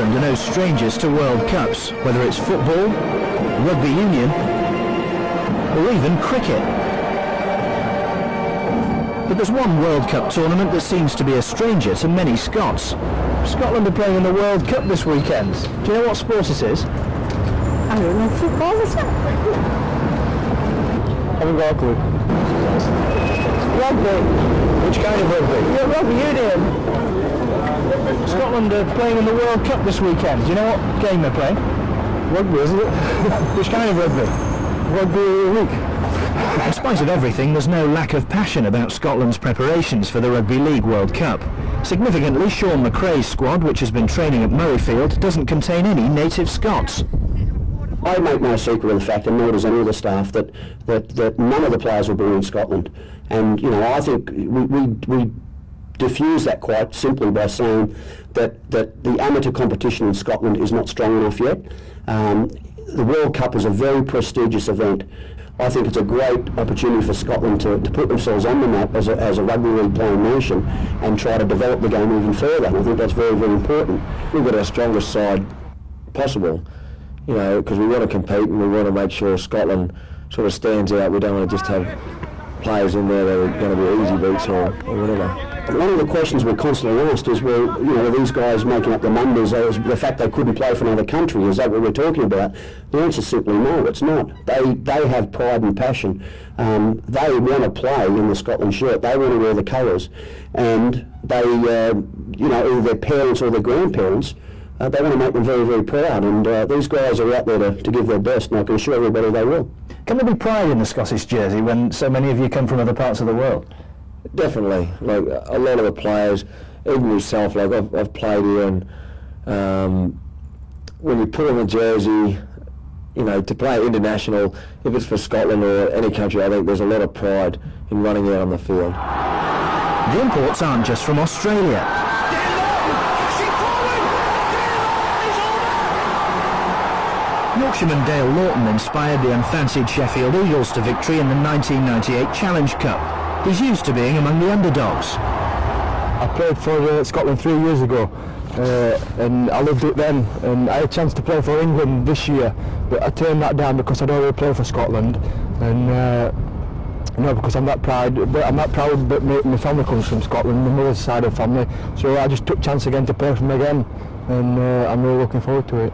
Scotland are no strangers to World Cups, whether it's football, rugby union, or even cricket. But there's one World Cup tournament that seems to be a stranger to many Scots. Scotland are playing in the World Cup this weekend. Do you know what sport it is? I don't know, football, is it? Haven't got a clue. Rugby. Which kind of rugby? Yeah, rugby union. Scotland are playing in the World Cup this weekend. Do you know what game they're playing? Rugby, isn't it? Which kind of rugby? Rugby league. In spite of everything, there's no lack of passion about Scotland's preparations for the Rugby League World Cup. Significantly, Sean McRae's squad, which has been training at Murrayfield, doesn't contain any native Scots. I make no secret of the fact, and nor does any of the staff, that none of the players were born in Scotland. And, you know, I think we diffuse that quite simply by saying that the amateur competition in Scotland is not strong enough yet. The World Cup is a very prestigious event. I think it's a great opportunity for Scotland to put themselves on the map as a rugby league playing nation and try to develop the game even further. And I think that's very, very important. We've got our strongest side possible, you know, because we want to compete and we want to make sure Scotland sort of stands out. We don't want to just have players in there that are going to be easy beats or whatever. One of the questions we're constantly asked is, well, you know, are these guys making up the numbers? The fact they couldn't play for another country, is that what we're talking about? The answer is simply no, it's not. They have pride and passion. They want to play in the Scotland shirt. They want to wear the colours. And they, you know, either their parents or their grandparents, they want to make them very, very proud. And these guys are out there to give their best, and I can assure everybody they will. Can there be pride in the Scottish jersey when so many of you come from other parts of the world? Definitely. Like a lot of the players, even myself, like I've played here, and when you put on a jersey, you know, to play international, if it's for Scotland or any country, I think there's a lot of pride in running out on the field. The imports aren't just from Australia. Yorkshireman Dale Lawton inspired the unfancied Sheffield Eagles to victory in the 1998 Challenge Cup. He's used to being among the underdogs. I played for Scotland 3 years ago, and I loved it then. And I had a chance to play for England this year, but I turned that down because I'd already played for Scotland. And you know, because I'm that proud that my family comes from Scotland, my mother's side of the family. So I just took chance again to play for them again, and I'm really looking forward to it.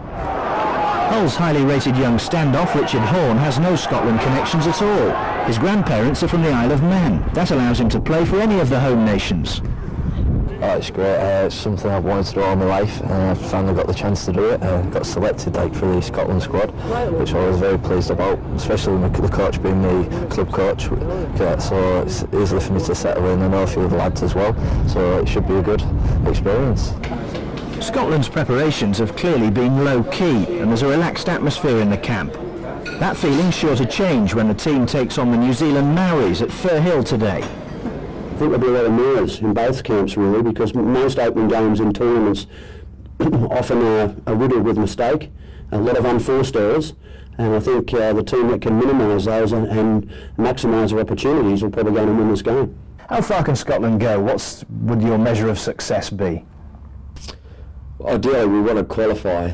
Hull's highly rated young standoff, Richard Horne, has no Scotland connections at all. His grandparents are from the Isle of Man. That allows him to play for any of the home nations. Oh, it's great. It's something I've wanted to do all my life, and I've finally got the chance to do it. Got selected for the Scotland squad, which I was very pleased about, especially with the coach being the club coach. So it's easy for me to settle in. I know a few of the lads as well, so it should be a good experience. Scotland's preparations have clearly been low-key, and there's a relaxed atmosphere in the camp. That feeling's sure to change when the team takes on the New Zealand Maoris at Firhill today. I think there'll be a lot of noise in both camps, really, because most opening games in tournaments often are riddled with mistake, a lot of unforced errors, and I think the team that can minimise those and maximise their opportunities will probably go and win this game. How far can Scotland go? What would your measure of success be? Ideally, we want to qualify,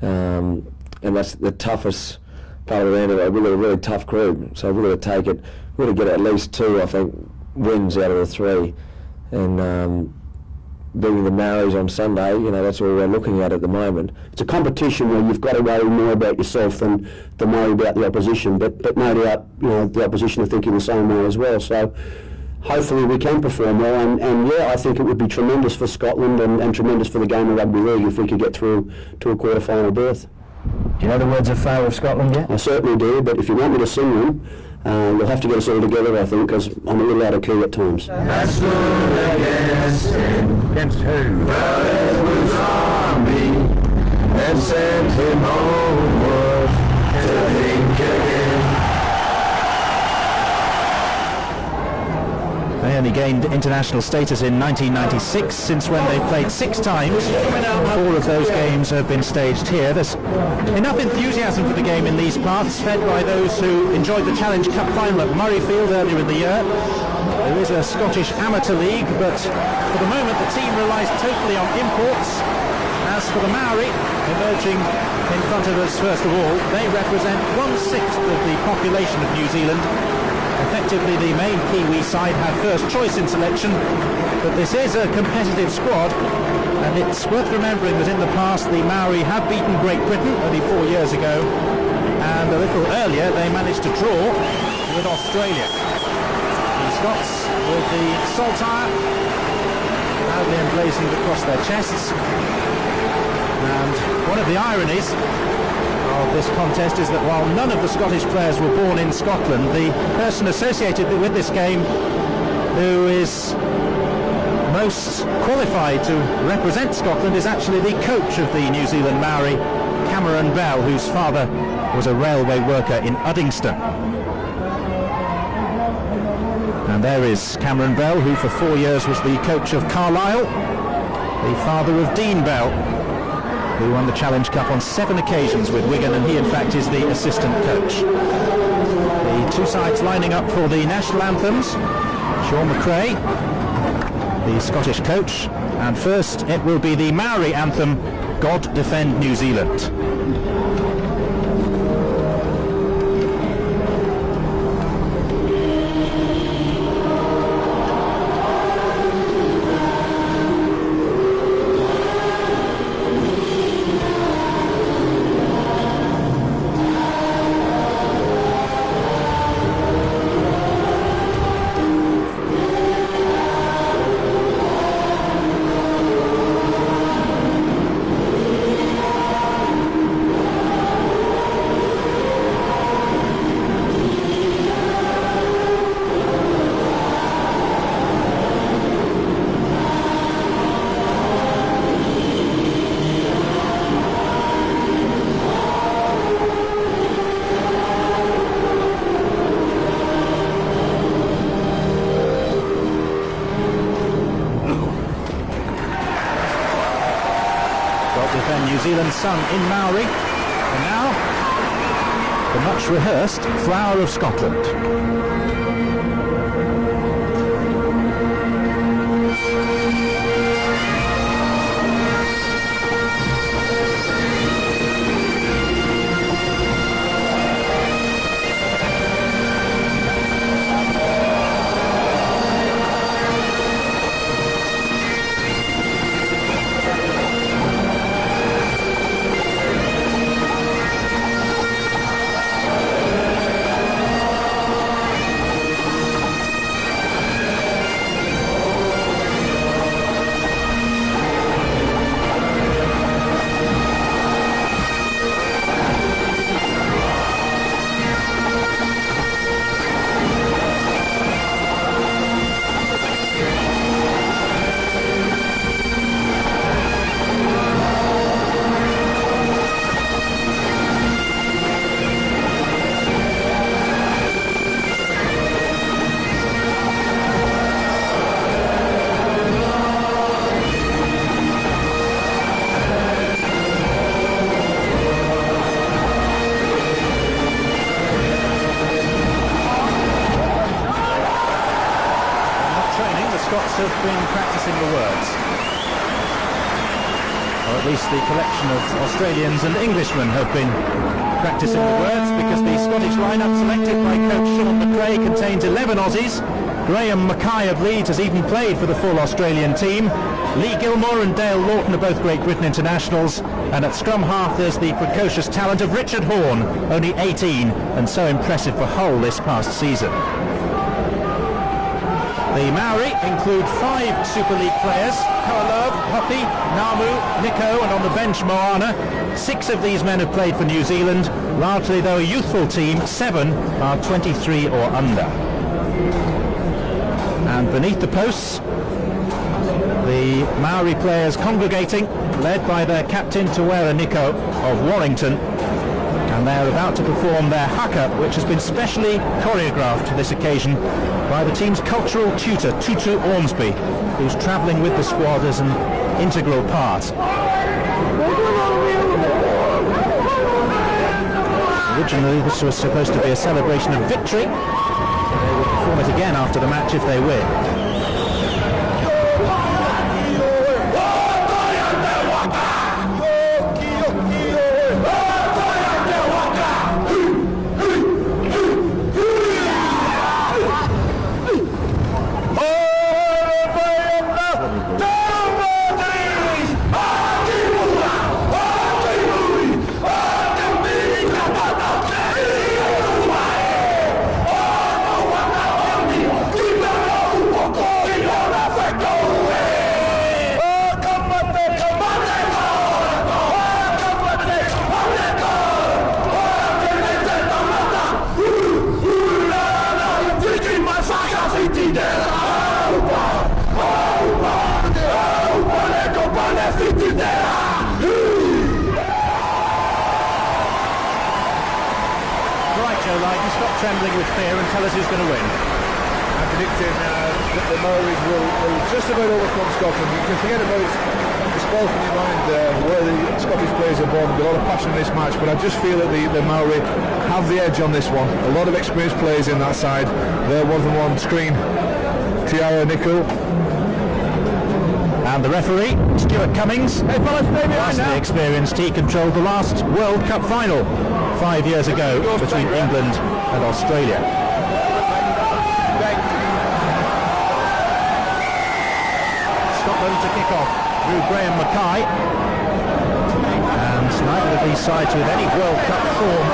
and that's the toughest part of the end of it. We've got a really tough group, so we've got to take it. We've got to get at least 2, I think, wins out of the 3, and beating the Maoris on Sunday, you know, that's what we're looking at the moment. It's a competition where you've got to worry more about yourself than worry about the opposition, but no doubt, you know, the opposition are thinking the same way as well. So hopefully we can perform well, and yeah, I think it would be tremendous for Scotland and tremendous for the game of rugby league if we could get through to a quarter-final berth. Do you know the words of Flower of Scotland yet? I certainly do, but if you want me to sing them, you'll have to get us all together, I think, because I'm a little out of key at times. That's good against him. Against who? The Edward's army, and sent him homeward to think again. They only gained international status in 1996, since when they played 6 times. 4 of those games have been staged here. There's enough enthusiasm for the game in these parts, fed by those who enjoyed the Challenge Cup final at Murrayfield earlier in the year. There is a Scottish amateur league, but for the moment the team relies totally on imports. As for the Maori, emerging in front of us first of all, they represent 1/6 of the population of New Zealand. Effectively the main Kiwi side had first choice in selection, but this is a competitive squad, and it's worth remembering that in the past the Maori have beaten Great Britain only 4 years ago, and a little earlier they managed to draw with Australia. The Scots with the saltire proudly emblazoned across their chests. And one of the ironies of this contest is that while none of the Scottish players were born in Scotland, the person associated with this game who is most qualified to represent Scotland is actually the coach of the New Zealand Maori, Cameron Bell, whose father was a railway worker in Uddingston. And there is Cameron Bell, who for 4 years was the coach of Carlisle, the father of Dean Bell, who won the Challenge Cup on 7 occasions with Wigan, and he in fact is the assistant coach. The two sides lining up for the national anthems. Sean McRae, the Scottish coach, and first it will be the Maori anthem, God Defend New Zealand. New Zealand sung in Maori, and now the much rehearsed Flower of Scotland. Scots have been practicing the words, or at least the collection of Australians and Englishmen have been practicing the words, because the Scottish lineup selected by coach Sean McRae contains 11 Aussies. Graham Mackay of Leeds has even played for the full Australian team. Lee Gilmore and Dale Lawton are both Great Britain internationals, and at scrum half there's the precocious talent of Richard Horne, only 18 and so impressive for Hull this past season. The Maori include 5 Super League players: Koalov, Hoppy, Namu, Nico, and on the bench Moana. 6 of these men have played for New Zealand. Largely though a youthful team, 7 are 23 or under. And beneath the posts, the Maori players congregating, led by their captain Tawera Nico of Warrington. And they're about to perform their haka, which has been specially choreographed for this occasion by the team's cultural tutor, Tutu Ormsby, who's travelling with the squad as an integral part. Originally this was supposed to be a celebration of victory. They will perform it again after the match if they win. Stop trembling with fear and tell us who's going to win. I'm predicting that the Maoris will just about overcome Scotland. You can forget about it, dispel from your mind where the Scottish players are born. There's a lot of passion in this match, but I just feel that the Maori have the edge on this one. A lot of experienced players in that side. They're one from one screen. Tiara Nicol. And the referee, Stuart Cummings, vastly experienced. He controlled the last World Cup final 5 years ago between England and Australia. Scotland to kick off through Graham Mackay. And neither of these sides with any World Cup form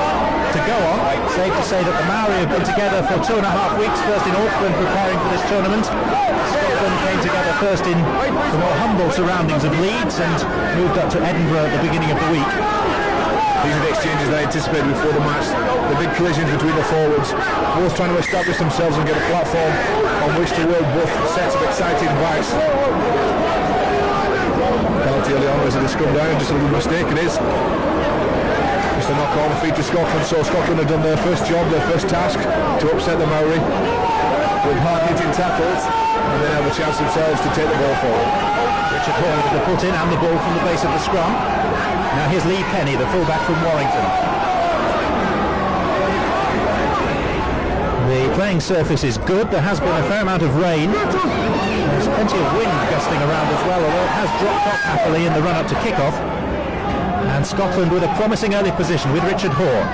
to go on. Safe to say that the Maori have been together for 2.5 weeks, first in Auckland preparing for this tournament. Scotland came together first in the more humble surroundings of Leeds and moved up to Edinburgh at the beginning of the week. These are the exchanges I anticipated before the match. The big collisions between the forwards, both trying to establish themselves and get a platform on which to wield both sets of exciting backs. Penalty early on, is it a scrum down? Just a little mistake, it is. Just a knock on the feet to Scotland, so Scotland have done their first job, their first task to upset the Maori with hard-hitting tackles and then have a chance themselves to take the ball forward. Richard Horne with the put in and the ball from the base of the scrum. Now here's Lee Penny, the fullback from Warrington. The playing surface is good. There has been a fair amount of rain. There's plenty of wind gusting around as well, although it has dropped off happily in the run-up to kick-off. And Scotland with a promising early position with Richard Hoare.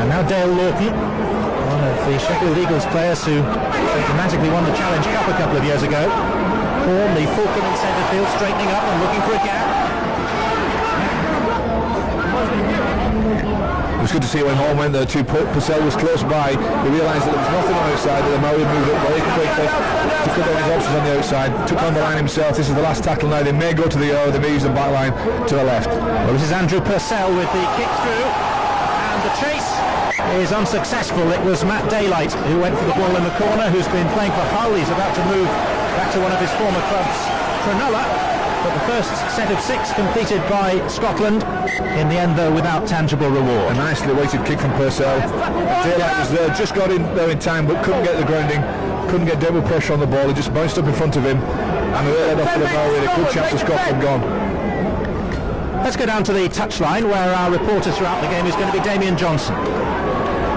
And now Dale Lawton, one of the Sheffield Eagles players who dramatically won the Challenge Cup a couple of years ago. Horne, the fulcrum in centre field, straightening up and looking for a gap. It was good to see when Horne went there too. Purcell was close by. He realised that there was nothing on the outside, that the Maori moved up very quickly to cut down his options on the outside, took on the line himself. This is the last tackle now. They may go to the O, they may use the back line to the left. Well, this is Andrew Purcell with the kick through, and the chase is unsuccessful. It was Matt Daylight who went for the ball in the corner, who's been playing for Hull. He's about to move back to one of his former clubs, Cronulla. But the first set of 6 completed by Scotland, in the end though without tangible reward. A nicely weighted kick from Purcell. Daylight was there, just got in there in time, but couldn't get the grounding, couldn't get double pressure on the ball. He just bounced up in front of him, and it led off for the Maori. A good chance of Scotland gone. Let's go down to the touchline, where our reporter throughout the game is going to be Damien Johnson.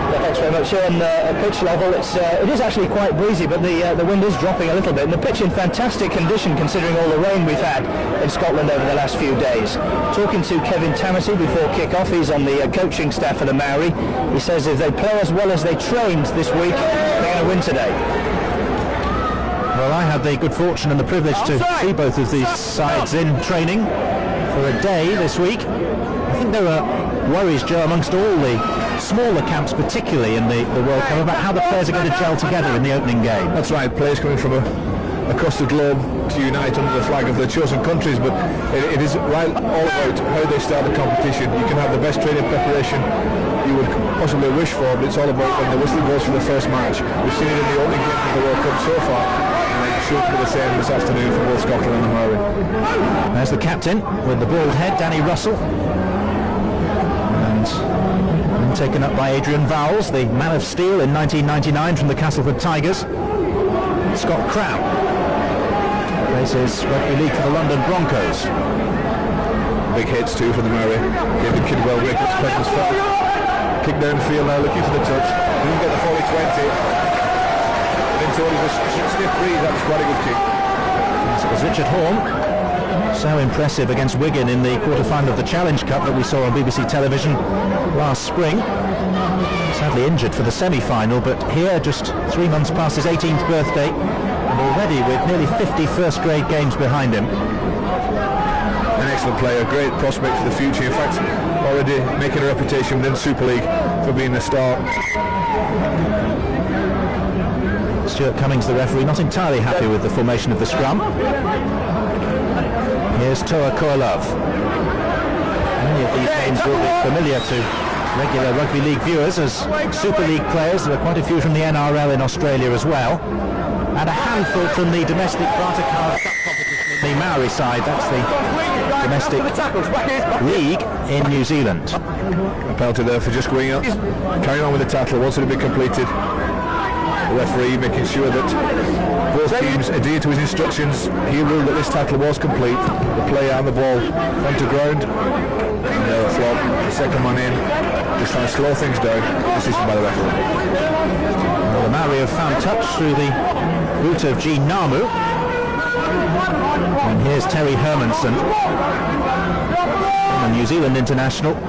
Thanks very much. Here on pitch level, it is actually quite breezy, but the wind is dropping a little bit, and the pitch in fantastic condition considering all the rain we've had in Scotland over the last few days. Talking to Kevin Tamati before kick-off, he's on the coaching staff for the Maori. He says if they play as well as they trained this week, they're going to win today. Well, I had the good fortune and the privilege to see both of these sides in training for a day this week. I think there were worries, Joe, amongst all the smaller camps, particularly in the World Cup, about how the players are going to gel together in the opening game. That's right, players coming from across the globe to unite under the flag of their chosen countries, but it is right all about how they start the competition. You can have the best training preparation you would possibly wish for, but it's all about when the whistle goes for the first match. We've seen it in the opening game of the World Cup so far, and it should be the same this afternoon for both Scotland and the Maori. There's the captain with the bald head, Danny Russell. And taken up by Adrian Vowles, the man of steel in 1999 from the Castleford Tigers. Scott Crown places rugby league for the London Broncos. Big hits too for the Maori. David Kidwell breaking his presence fast. Kick down the field now, looking for the touch. Didn't get the 40-20. Into it was a stiff breeze. That was quite a good kick. Yes, it was Richard Horne. So impressive against Wigan in the quarter-final of the Challenge Cup that we saw on BBC television last spring. Sadly injured for the semi-final, but here, just 3 months past his 18th birthday, And already with nearly 50 first-grade games behind him. An excellent player, great prospect for the future. In fact, already making a reputation within Super League for being a star. Stuart Cummings, the referee, not entirely happy with the formation of the scrum. Here's Toa Koilov. Many of these names will be familiar to regular rugby league viewers as Super League players. There are quite a few from the NRL in Australia as well. And a handful from the domestic Barter Card Cup competition in the Maori side. That's the domestic league in New Zealand. A penalty there for just going up. Carrying on with the tackle, once it had been completed. The referee making sure that both teams adhere to his instructions. He ruled that this tackle was complete. The player and the ball onto ground. And the flop, the second man in. Just trying to slow things down. Decision by the referee. Well, the Maori have found touch through the route of Gene Namu. And here's Terry Hermanson, a New Zealand international. The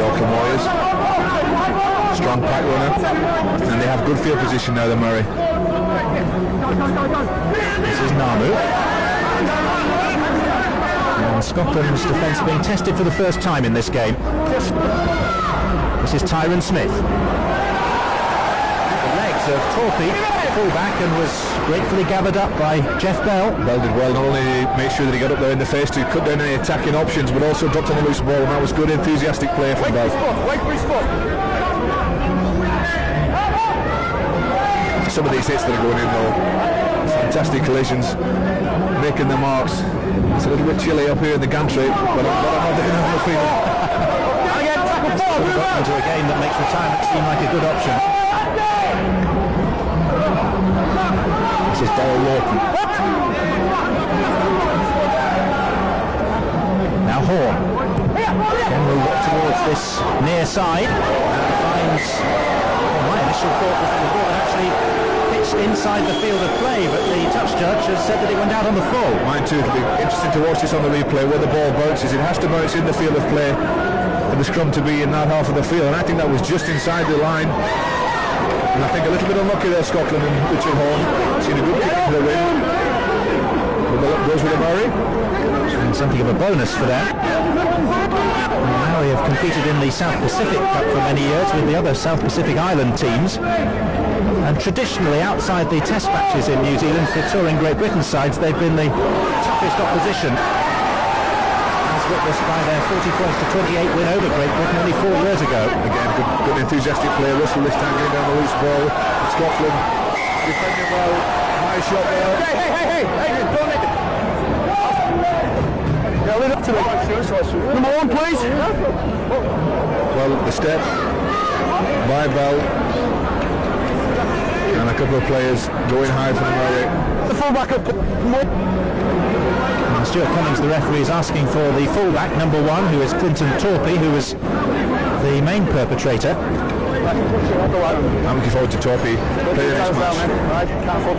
Auckland Warriors. Strong pack runner. And they have good field position now, the Murray. This is Namu. And Scotland's defence being tested for the first time in this game. This is Tyron Smith. The legs of Torpy, fullback, and was gratefully gathered up by Jeff Bell. Bell did well, not only did he make sure that he got up there in the face to cut down any attacking options, but also dropped on the loose ball, and that was good, enthusiastic play from Bell. Some of these hits that are going in though, fantastic collisions, making the marks. It's a little bit chilly up here in the gantry, but I'm not doing on the field. Into a game that makes retirement seem like a good option. This is Darryl Lawton. Now Horn. Again will walk towards this near side and finds... my initial thought was that the ball had actually pitched inside the field of play, but the touch judge has said that it went out on the full. Mine too. It'll be interesting to watch this on the replay where the ball bounces. It has to bounce in the field of play for the scrum to be in that half of the field, and I think that was just inside the line. And I think a little bit unlucky there, Scotland and Richard Horn. Seen a good kick into the ring. Goes with the Maori. And something of a bonus for them. Maori have competed in the South Pacific Cup for many years with the other South Pacific Island teams. And traditionally, outside the test matches in New Zealand for touring Great Britain sides, they've been the toughest opposition, as witnessed by their 40 points to 28 win over Great Britain only 4 years ago. Again, good enthusiastic play. Russell this time getting down the loose ball. Scotland defending well. High shot there. Hey, don't make it. Yeah, lead up to it. Number one, please. Well, the step by Bell. And a couple of players going high for the Maori. The fullback up. Stuart Cummings, the referee, is asking for the fullback, number one, who is Clinton Torpy, who was the main perpetrator. I'm looking forward to Torpy playing the next match.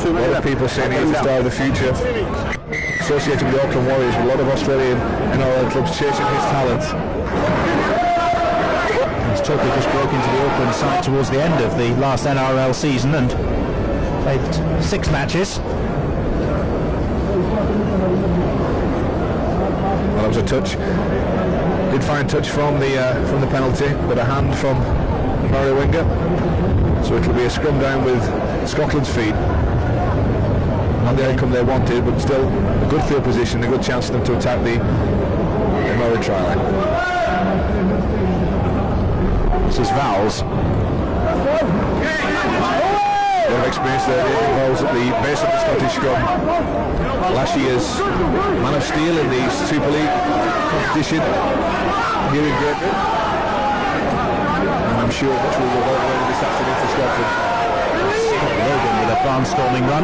A lot of people saying he's the star of the future. Associated with the Auckland Warriors, with a lot of Australian NRL clubs chasing his talent. As Torpy just broke into the Auckland side towards the end of the last NRL season and played 6 matches. Well, that was a touch. Did fine touch from the penalty, but a hand from the Maori winger. So it'll be a scrum down with Scotland's feet. Not the outcome they wanted, but still a good field position, a good chance for them to attack the Maori try line. This is Vowles. A lot of experience there. Vowles at the base of the Scottish scrum. Last year's Man of Steel in the Super League competition here in Great Britain. And I'm sure much will go well this afternoon for Scotland. Logan with a barnstorming run.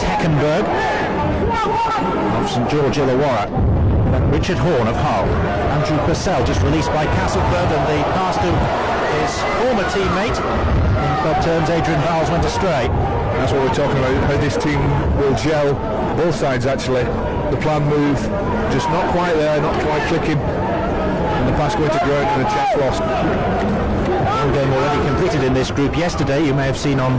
Heckenberg of St George Illawarra. Richard Horn of Hull. Andrew Purcell just released by Castleford, and the pass to his former teammate in club terms, Adrian Vowles, went astray. That's what we're talking about, how this team will gel, both sides actually. The planned move just not quite there, not quite clicking. and the pass going to ground and a chance lost. One game already completed in this group yesterday. You may have seen on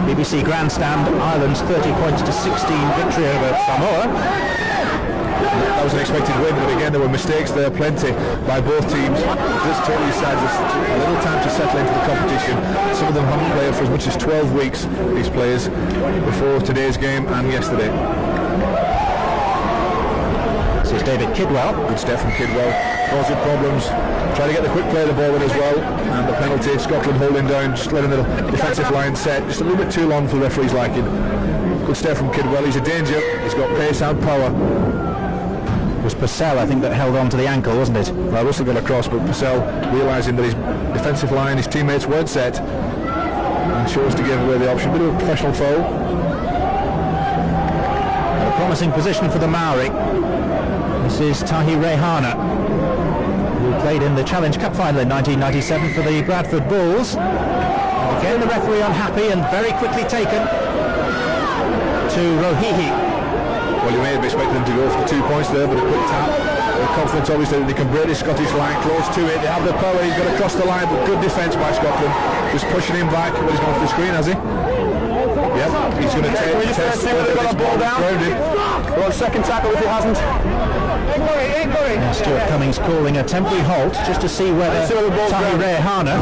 BBC Grandstand Ireland's 30 points to 16 victory over Samoa. That was an expected win, but again there were mistakes there, plenty by both teams. This totally decides a little time to settle into the competition. Some of them haven't played for as much as 12 weeks, these players, before today's game and yesterday. This is David Kidwell. Good step from Kidwell, causing problems. Trying to get the quick play of the ball in as well, and the penalty, Scotland holding down, just letting the defensive line set just a little bit too long for the referee's liking. Good step from Kidwell, he's a danger, he's got pace and power. It was Purcell, I think, that held on to the ankle, wasn't it? Well, Russell got across, but Purcell, realising that his defensive line, his teammates weren't set, and chose to give away the option. Bit of a professional foul. A promising position for the Maori. This is Tahi Rehana, who played in the Challenge Cup final in 1997 for the Bradford Bulls. And again, the referee unhappy and very quickly taken to Rohihi. Well, you may have expected them to go for the 2 points there, but a quick tap. The confidence obviously that they can break the Scottish line close to it. They have the power, he's got to cross the line, but good defence by Scotland. Just pushing him back. Well, he's gone for the screen, has he? Yep, he's going to test whether they've got the ball down. Well, second tackle if he hasn't. Stuart Cummings calling a temporary halt just to see whether Tahi Rehana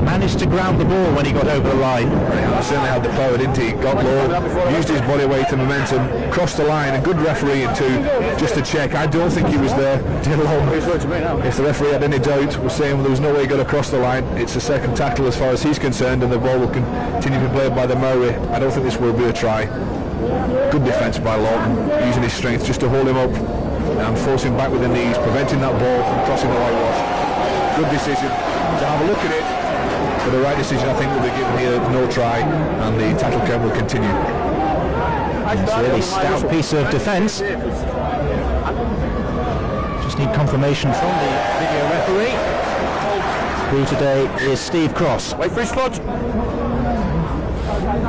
managed to ground the ball when he got over the line. He certainly had the power, didn't he? Got low, used his body weight and momentum, crossed the line, a good referee too, just to check. I don't think he was there. If the referee had any doubt, was saying there was no way he got across the line. It's a second tackle as far as he's concerned, and the ball will continue to be played by the Maori. I don't think this will be a try. Good defence by Lawton, using his strength just to hold him up and force him back with the knees, preventing that ball from crossing the whitewash. Good decision to have a look at it. But the right decision, I think, will be given here. No try, and the tackle count will continue. It's a really stout piece of defence. Just need confirmation from the video referee, who today is Steve Cross. Wait for his foot.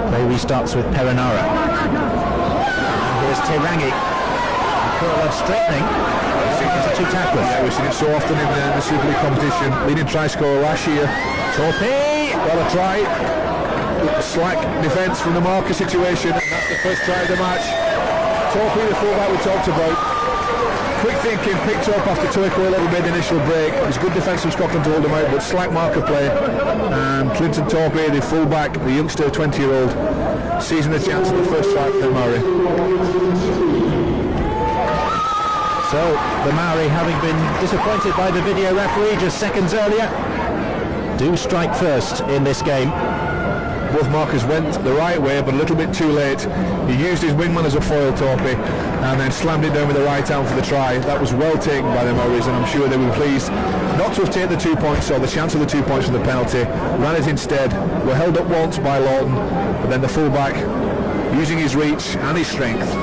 Play restarts with Perinara. And here's Terangi. Curler straightening. It's a two tackler. Yeah, we've seen it so often in the Super League competition. Leading try scorer last year. Torpy! Got a try. Slack defence from the marker situation. And that's the first try of the match. Torpy, the fullback we talked about. Quick thinking, picked up after Turco a little bit initial break. It was good defence from Scotland to hold him out, but slack marker play. And Clinton Torpy, the fullback, the youngster, 20-year-old, seizing the chance of the first try for the Maori. So the Maori, having been disappointed by the video referee just seconds earlier, do strike first in this game. Both markers went the right way, but a little bit too late. He used his wingman as a foil, Torpy, and then slammed it down with the right arm for the try. That was well taken by the Maoris, and I'm sure they were pleased not to have taken the 2 points, or the chance of the 2 points from the penalty. Ran it instead. Were held up once by Lawton, but then the fullback, using his reach and his strength,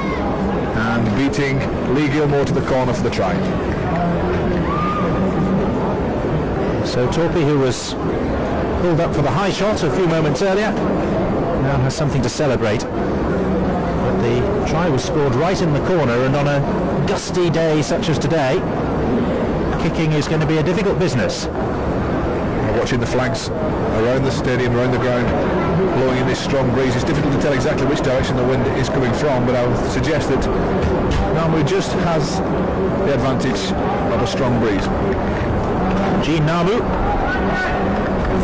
and beating Lee Gilmore to the corner for the try. So Torpy, who was pulled up for the high shot a few moments earlier, now has something to celebrate. But the try was scored right in the corner, and on a gusty day such as today, kicking is going to be a difficult business. Watching the flags around the stadium, around the ground, blowing in this strong breeze. It's difficult to tell exactly which direction the wind is coming from, but I would suggest that Namu just has the advantage of a strong breeze. Gene Namu,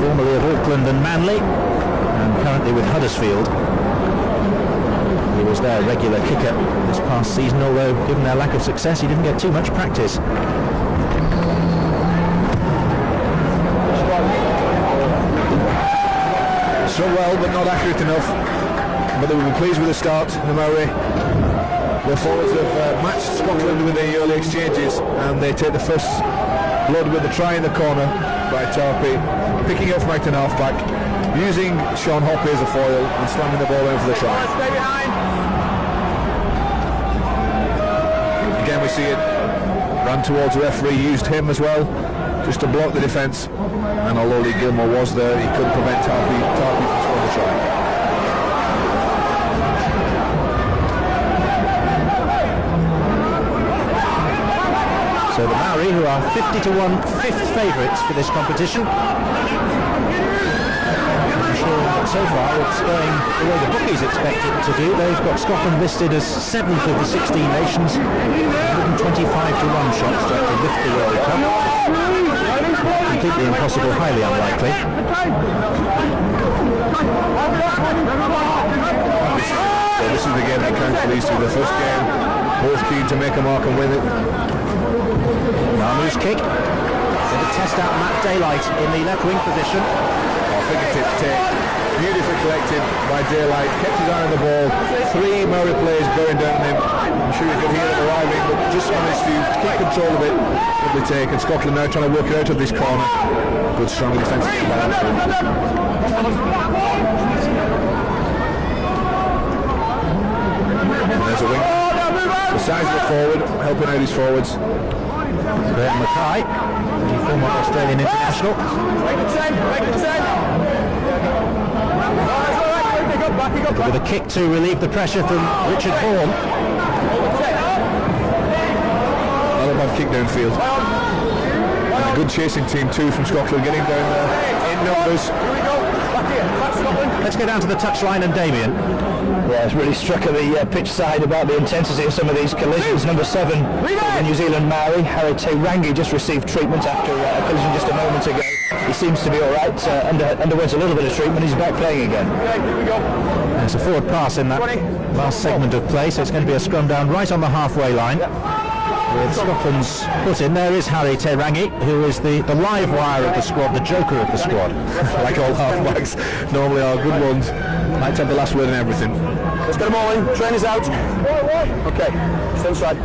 formerly of Auckland and Manly, and currently with Huddersfield. He was their regular kicker this past season, although given their lack of success he didn't get too much practice. So well, but not accurate enough. But they will be pleased with the start, the Maori. The forwards have matched Scotland with the early exchanges, and they take the first blood with the try in the corner by Torpy, picking up from Acton halfback, using Sean Hoppy as a foil and slamming the ball in for the try. Again we see it, ran towards the referee, used him as well, just to block the defence, and although Lee Gilmore was there, he couldn't prevent Torpy from scoring the try. So So the Maori, who are 50-1 fifth favourites for this competition. I'm sure that so far it's going the way the bookies expect it to do. They've got Scotland listed as 7th of the 16 nations, 125-1 shots to actually lift the World Cup. Completely impossible, highly unlikely. So this is the game that counts for these two. The first game, both keen to make a mark and win it. Namu's kick. Going to test out Matt Daylight in the left wing position. Fingertip take, beautifully collected by Daylight, kept his eye on the ball, 3 Maori players going down on him. I'm sure you could hear it arriving, but just managed to keep control of it. Lovely take, and Scotland now trying to work it out of this corner. Good strong defensive balance. And there's a wing. The size of the forward, helping out his forwards. Graham Mackay, the former Australian international. With a kick to relieve the pressure from Richard Horn. Another bad kick downfield. And a good chasing team too from Scotland, getting down there in numbers. Let's go down to the touchline and Damien. Yeah, it's really struck at the pitch side about the intensity of some of these collisions. Number 7, the New Zealand Maori, Harry Rangi, just received treatment after a collision just a moment ago. He seems to be all right. Underwent a little bit of treatment. He's back playing again. There's a forward pass in that last segment of play, so it's going to be a scrum down right on the halfway line. With Scotland's put in, there is Harry Rangi, who is the live wire of the squad, the joker of the squad. Like all half-backs normally are, good ones. Like to have the last word and everything. Let's get them all in. Train is out. Okay, stand straight.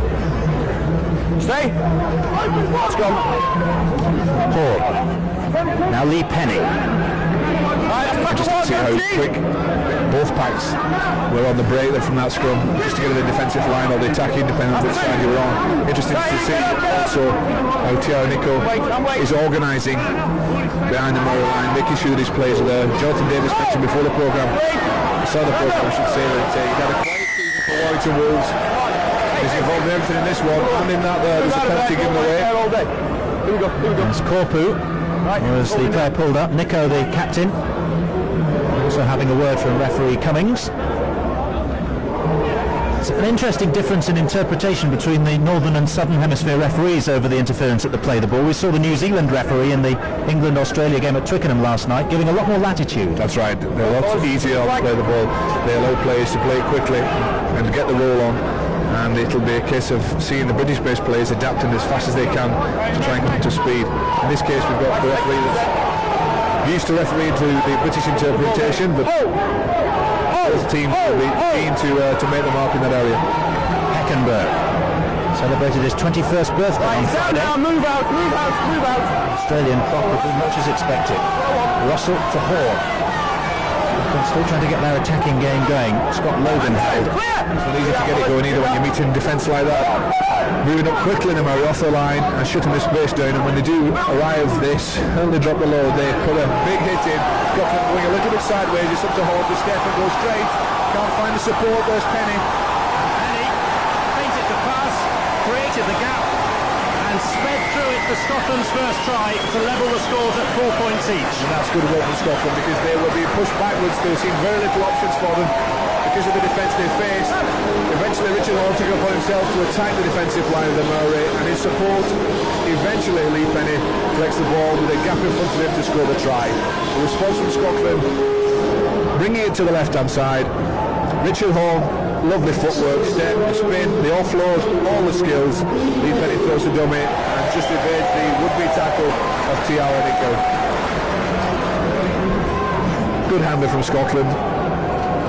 Stay. Let's go. Paul. Now Lee Penny. Just to see how quick both packs were on the break there from that scrum, just to get to the defensive line or the attacking, depending on which side you were on. Interesting to see also how Tiago Nico is organising behind the Maori line, making sure that his players are there. Jonathan Davis mentioned before the programme, I saw the programme, I should say, that he had a quiet season for Warrington Wolves. He's involved in everything in this one, and in that there's a penalty given away. There's Corpu, was the player pulled up. Nico, the captain, also having a word from referee Cummings. It's an interesting difference in interpretation between the Northern and Southern Hemisphere referees over the interference at the play the ball. We saw the New Zealand referee in the England-Australia game at Twickenham last night giving a lot more latitude. That's right, they're a lot easier on play the ball. They allow players to play quickly and get the roll on, and it'll be a case of seeing the British-based players adapting as fast as they can to try and come up to speed. In this case we've got the referee that's used to refereeing to the British interpretation, but both teams will be keen to make the mark in that area. Heckenberg celebrated his 21st birthday on Friday. Move out. Australian clock will do much as expected. Russell to Horn. Still trying to get their attacking game going. Scott Logan held. It's not easy to get it going either when you're meeting defence like that. Moving up quickly in the Maori off the line and shutting the space down, and when they do arrive this, and they drop the load, they put a big hit in. Scotland going a little bit sideways, it's up to Hall to step and go straight. Can't find the support, there's Penny. Penny feinted the pass, created the gap, and sped through it for Scotland's first try to level the scores at 4 points each. And that's good work from Scotland, because they were being pushed backwards. There seemed very little options for them because of the defence they faced. Eventually Richard Hall took it upon himself to attack the defensive line of the Maori, and in support, eventually Lee Penny collects the ball with a gap in front of him to score the try. The response from Scotland, bringing it to the left-hand side. Richard Hall, lovely footwork, step, spin, the offload, all the skills. Lee Penny throws the dummy and just evades the would-be tackle of Tiago Nico. Good handling from Scotland,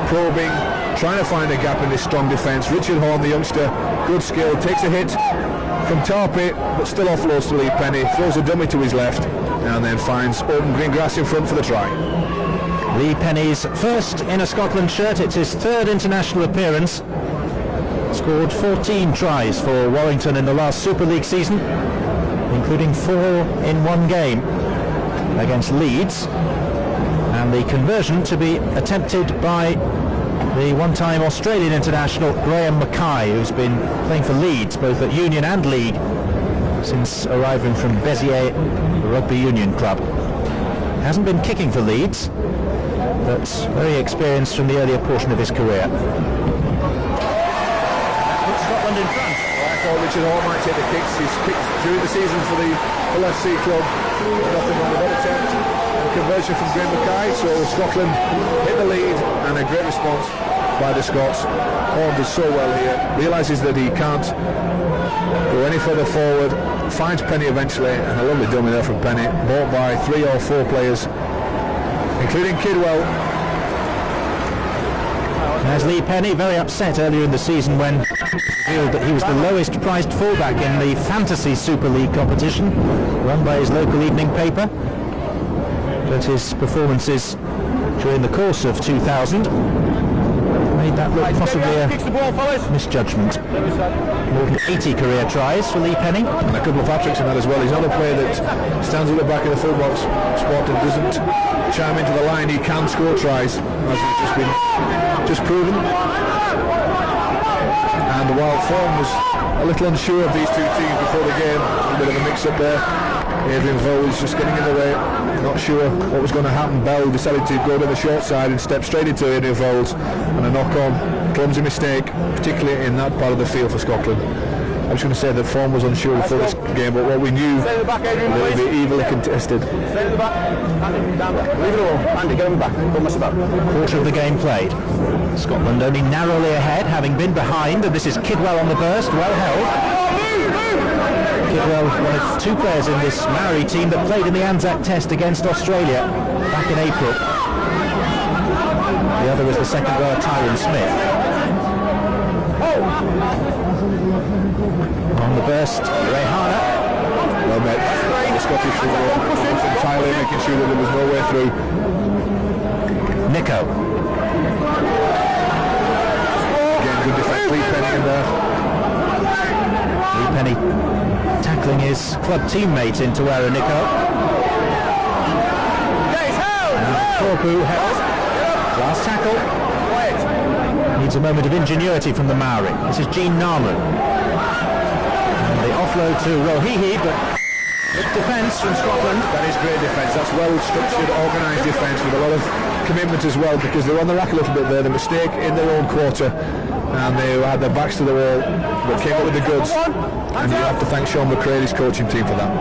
probing, trying to find a gap in this strong defence. Richard Horn, the youngster, good skill, takes a hit from Tarpey, but still offloads to Lee Penny, throws a dummy to his left, and then finds open green grass in front for the try. Lee Penny's first in a Scotland shirt. It's his third international appearance. Scored 14 tries for Warrington in the last Super League season, including 4 in one game against Leeds, and the conversion to be attempted by the one-time Australian international Graham Mackay, who's been playing for Leeds both at Union and League since arriving from Béziers Rugby Union Club. Hasn't been kicking for Leeds, but very experienced from the earlier portion of his career. Put Scotland in front. Well, I thought Richard Hall might take the kicks. He's kicked during the season for the LFC club. Nothing wrong with that attempt. A conversion from Graham Mackay, so Scotland hit the lead and a great response by the Scots. Hall does so well here, realises that he can't go any further forward, finds Penny eventually, and a lovely dummy there from Penny, bought by 3 or 4 players, including Kidwell. As Lee Penny, very upset earlier in the season when revealed that he was the lowest priced fullback in the Fantasy Super League competition run by his local evening paper. But his performances during the course of 2000 made that look possibly a misjudgment. More than 80 career tries for Lee Penny. And a couple of hat-tricks in that as well. He's not a player that stands at the back of the full box spot and doesn't chime into the line. He can score tries, as he's just proven. And while form was a little unsure of these two teams before the game, a bit of a mix-up there. Adrian Vole was just getting in the way, not sure what was going to happen. Bell decided to go to the short side and step straight into Adrian Vole's, and a knock-on, clumsy mistake, particularly in that part of the field for Scotland. I was going to say that form was unsure before this game, but what we knew, they would be evenly contested. Quarter of the game played. Scotland only narrowly ahead, having been behind, and this is Kidwell on the burst, well held. Kidwell, one of 2 players in this Maori team that played in the Anzac Test against Australia back in April. The other is the second rower, Tyrone Smith. On the burst, Rehana. Well met. The Scottish forward was entirely making sure that there was no way through. Nico. Again, good defence. Lee Penny in there. Lee Penny tackling his club teammate into Tuara Nico. And Corpu held. Last tackle. Needs a moment of ingenuity from the Maori. This is Jean Namu. And the offload to Rohihi, but good defence from Scotland. That is great defence. That's well structured, organised defence with a lot of commitment as well, because they were on the rack a little bit there. The mistake in their own quarter, and they had their backs to the wall, but came up with the goods. And you have to thank Sean McRae and his coaching team for that.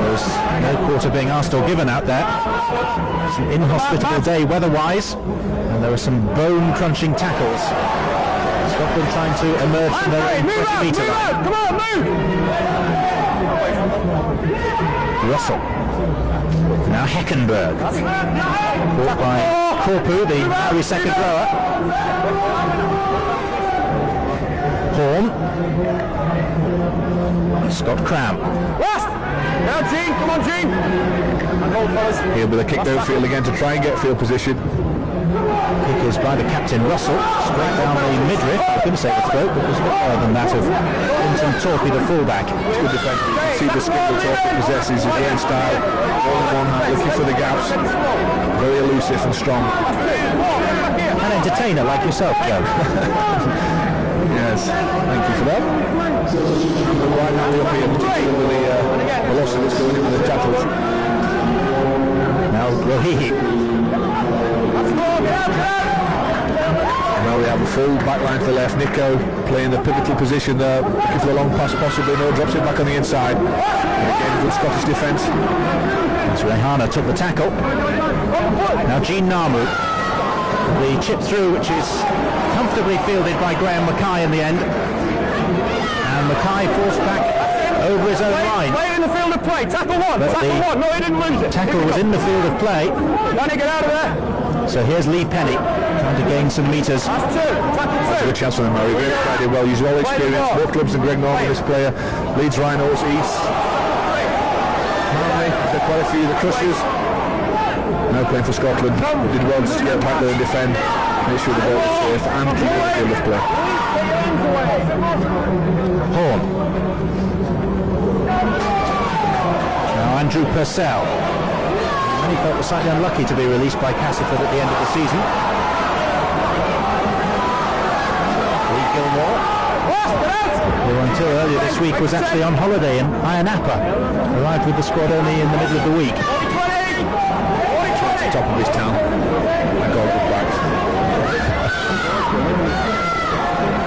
There's no quarter being asked or given out there. It's an inhospitable day weather-wise, and there are some bone-crunching tackles. Scotland trying to emerge from their own 20-metre line. Come on, move! Russell. Now Heckenberg. Caught by Corpu, the Maori second rower. Horn. Scott Cram. Now, Gene, come on, Gene! He'll be the kick downfield again to try and get field position. Kick is by the captain Russell, straight down the midriff. I was going to say the throat, but it was a bit more than that of Clinton Torpey, the fullback. It's good defence. You can see the skill that Torpey possesses, his own style, all in one hand, looking for the gaps. Very elusive and strong. An entertainer like yourself, Joe. Yes, thank you for that. Right now we're up here, particularly with the velocity that's going into the tackles. Now Rohihi. Now we have a full back line to the left. Nico playing the pivotal position there, looking for the long pass possibly. No, drops it back on the inside. And again, good Scottish defence. As Rehana took the tackle. Now Jean Namu. The chip through, which is comfortably fielded by Graham Mackay in the end. And Mackay forced back over his own line. Play in the field of play. Tackle one. Tackle one. No, he didn't lose it. Tackle was in the field of play. Danny, get out of there. So here's Lee Penny trying to gain some metres. That's two. Tackle two. That's a good chance for them, Murray. Great Friday, well used, well experienced. Both clubs and Greg Norman, this player. Leeds Rhinos, East. Harmony, they've quite a few. The Crushers. Now playing for Scotland. They did well just to get back there and defend. Make sure the ball is safe and keep the field of play. Horn. Now Andrew Purcell. And he felt slightly unlucky to be released by Castleford at the end of the season. Lee Gilmore. who until earlier this week was actually on holiday in Ayanapa. Arrived with the squad only in the middle of the week. Top of his town. And goal good back.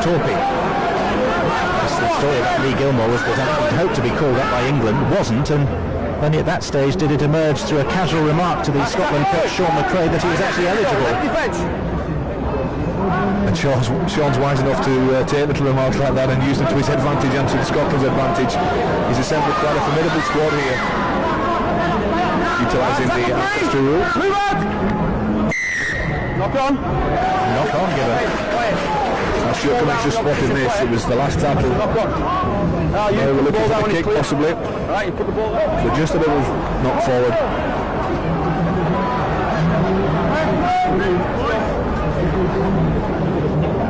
Torpy. The story about Lee Gilmore was that he hoped to be called up by England, wasn't, and only at that stage did it emerge through a casual remark to the Scotland coach Sean McRae that he was actually eligible. And Sean's wise enough to take little remarks like that and use them to his advantage and to Scotland's advantage. He's assembled quite a formidable squad here, utilising the ancestry rule. Move out! Knock on. Knock on, Gibbon. I'm sure Cummings just spotted this. It was the last tackle. Knock on. They were looking for the kick possibly. Right, you put the ball out. But just a little knock forward.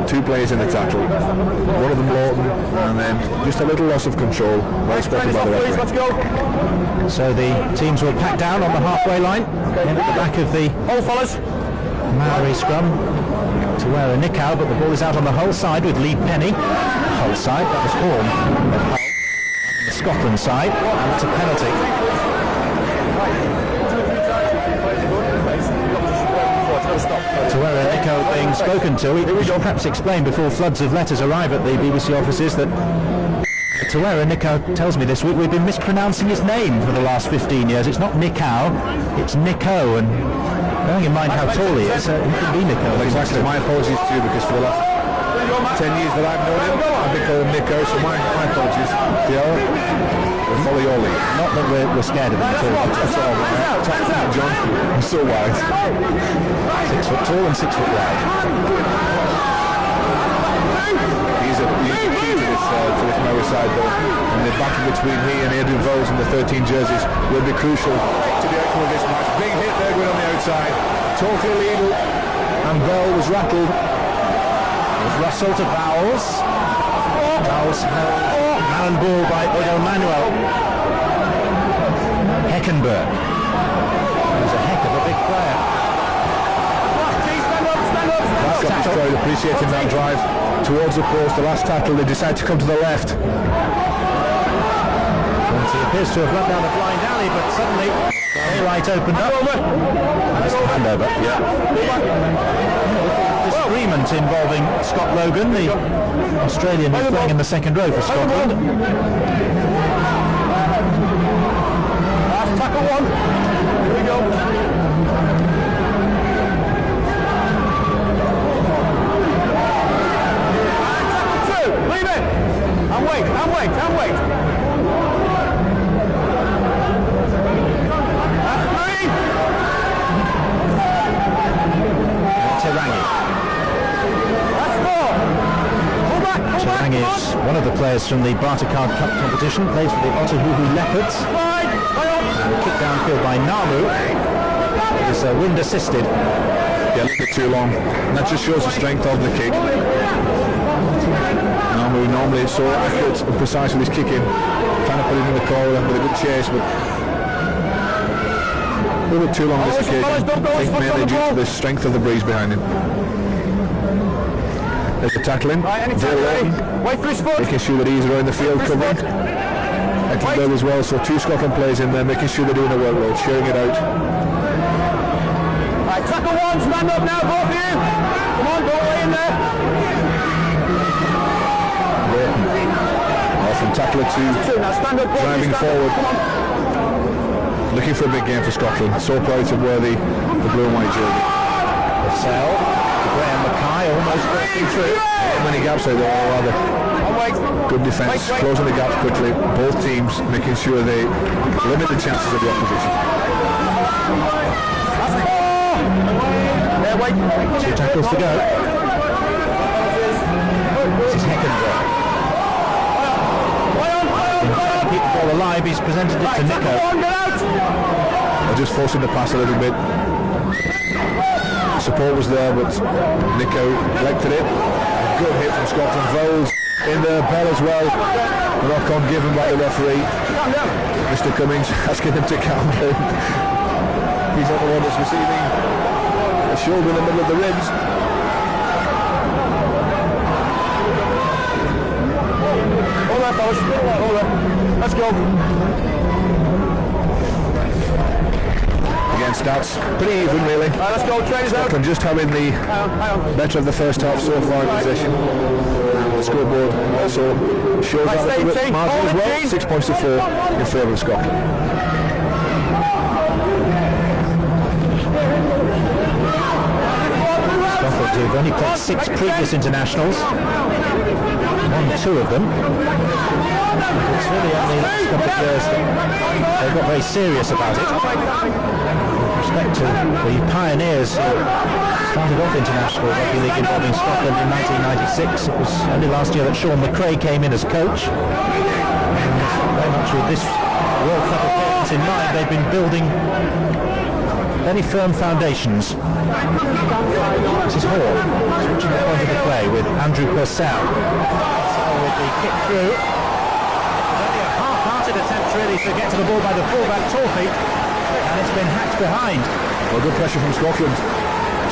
Two players in the tackle. One of them Lawton, and then just a little loss of control. Well spotted by the referee. Let's go. So the teams will pack down on the halfway line, in at the back of the Hold, fellas. Maori scrum to wear a Nickau, but the ball is out on the Hull side with Lee Penny. Hull side, that was Horn of Hull. The Scotland side, and it's a penalty. Tawera Nico being spoken to. We should perhaps explain before floods of letters arrive at the BBC offices that Tawera Nico tells me this week we've been mispronouncing his name for the last 15 years. It's not Nickau, it's Nico, and bearing in mind how tall he is, he can be Nico. Well, exactly. My apologies to you, because for the last 10 years that I've known him, I've been calling him Nico, so my apologies. We'll follow your lead. Not that we're scared of him at all. That's all right. Top John, I'm so wide. 6 foot tall and 6 foot wide. He's a key to this Maori side, though. And the battle between he and Adrian Vowles in the 13 jerseys will be crucial to the outcome of this match. Big hit there going on the outside. Totally illegal. And Bell was rattled. There's Russell to Vowles. Vowles held man and ball by Odo Manuel. Heckenberg. He's a heck of a big player. Scottish crowd appreciating that drive towards the post. The last tackle, they decide to come to the left. He appears to have run down a blind alley, but suddenly daylight opened up. And it's a handover. Disagreement involving Scott Logan, the Australian who's playing in the second row for Scotland. Last tackle one. Here we go. Leave it! And wait. That's 3! Terangi. That's 4! Pull back! Terangi is one of the players from the Bartercard Cup competition, plays for the Otahuhu Leopards. And kicked downfield by Namu. It was wind assisted. Yeah, a little bit too long. And that just shows the strength of the kick. Namu normally is so accurate and precise with his kicking. Trying to put him in the corner with a good chase, but a little bit too long this occasion. I think mainly due to the strength of the breeze behind him. There's the tackling. Wait for his foot! Making sure that he's around the field covering. Eckenberg as well, so 2 Scotland players in there, making sure they're doing a workload, sharing it out. Right, tackle 1, stand up now, both of you! Come on, go away in there! From tackler 2, Now stand up, driving forward. Looking for a big game for Scotland. So proud to wear the blue and white jersey. Sell. Graham Mackay almost breaking through. Not many gaps out there, rather. Good defence, closing the gaps quickly. Both teams making sure they limit the chances of the opposition. 2 tackles to go. This is Heckenberg. Keep the ball alive, he's presented it to Nico. They're just forcing the pass a little bit. Support was there, but Nico collected it. Good hit from Scotland. Vowles in there, Bell as well. Knock on given by the referee. Mr. Cummings asking him to calm down. He's not the one that's receiving a shoulder in the middle of the ribs. there, fellas. All there. Let's go. Again, stats pretty even, really. Let's go, trainers out. Scotland just having the better of the first half so far in possession. The scoreboard also shows that a little bit margin as well. 6 points to 4 in favour of Scotland. Scotland who've only played 6 previous internationals, won 2 of them. It's really only the last couple of years that they got very serious about it. With respect to the pioneers who started off international rugby league involving Scotland in 1996, it was only last year that Sean McRae came in as coach. And very much with this World Cup appearance in mind, they've been building very firm foundations. This is Hall, switching the point of the play with Andrew Purcell. Purcell with the kick through. Only a half-hearted attempt really to get to the ball by the fullback Torpey, and it's been hacked behind. Well, good pressure from Scotland.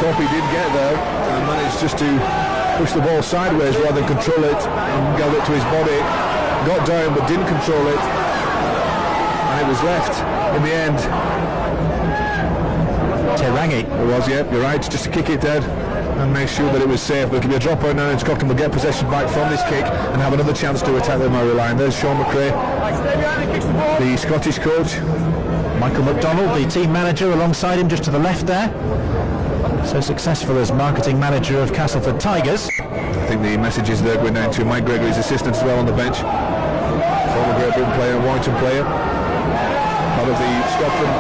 Torpey did get there and managed just to push the ball sideways rather than control it and got it to his body. Got down but didn't control it, and it was left in the end. Terangi. It was, yeah, you're right, just to kick it dead and make sure that it was safe. But it'll be a drop out now, and Scotland will get possession back from this kick and have another chance to attack the Maori line. There's Sean McRae, the Scottish coach. Michael McDonald, the team manager, alongside him just to the left there. So successful as marketing manager of Castleford Tigers. I think the messages there going down to Mike Gregory's assistant as well on the bench. Former Great Britain player, Warrington player. Part of the Scotland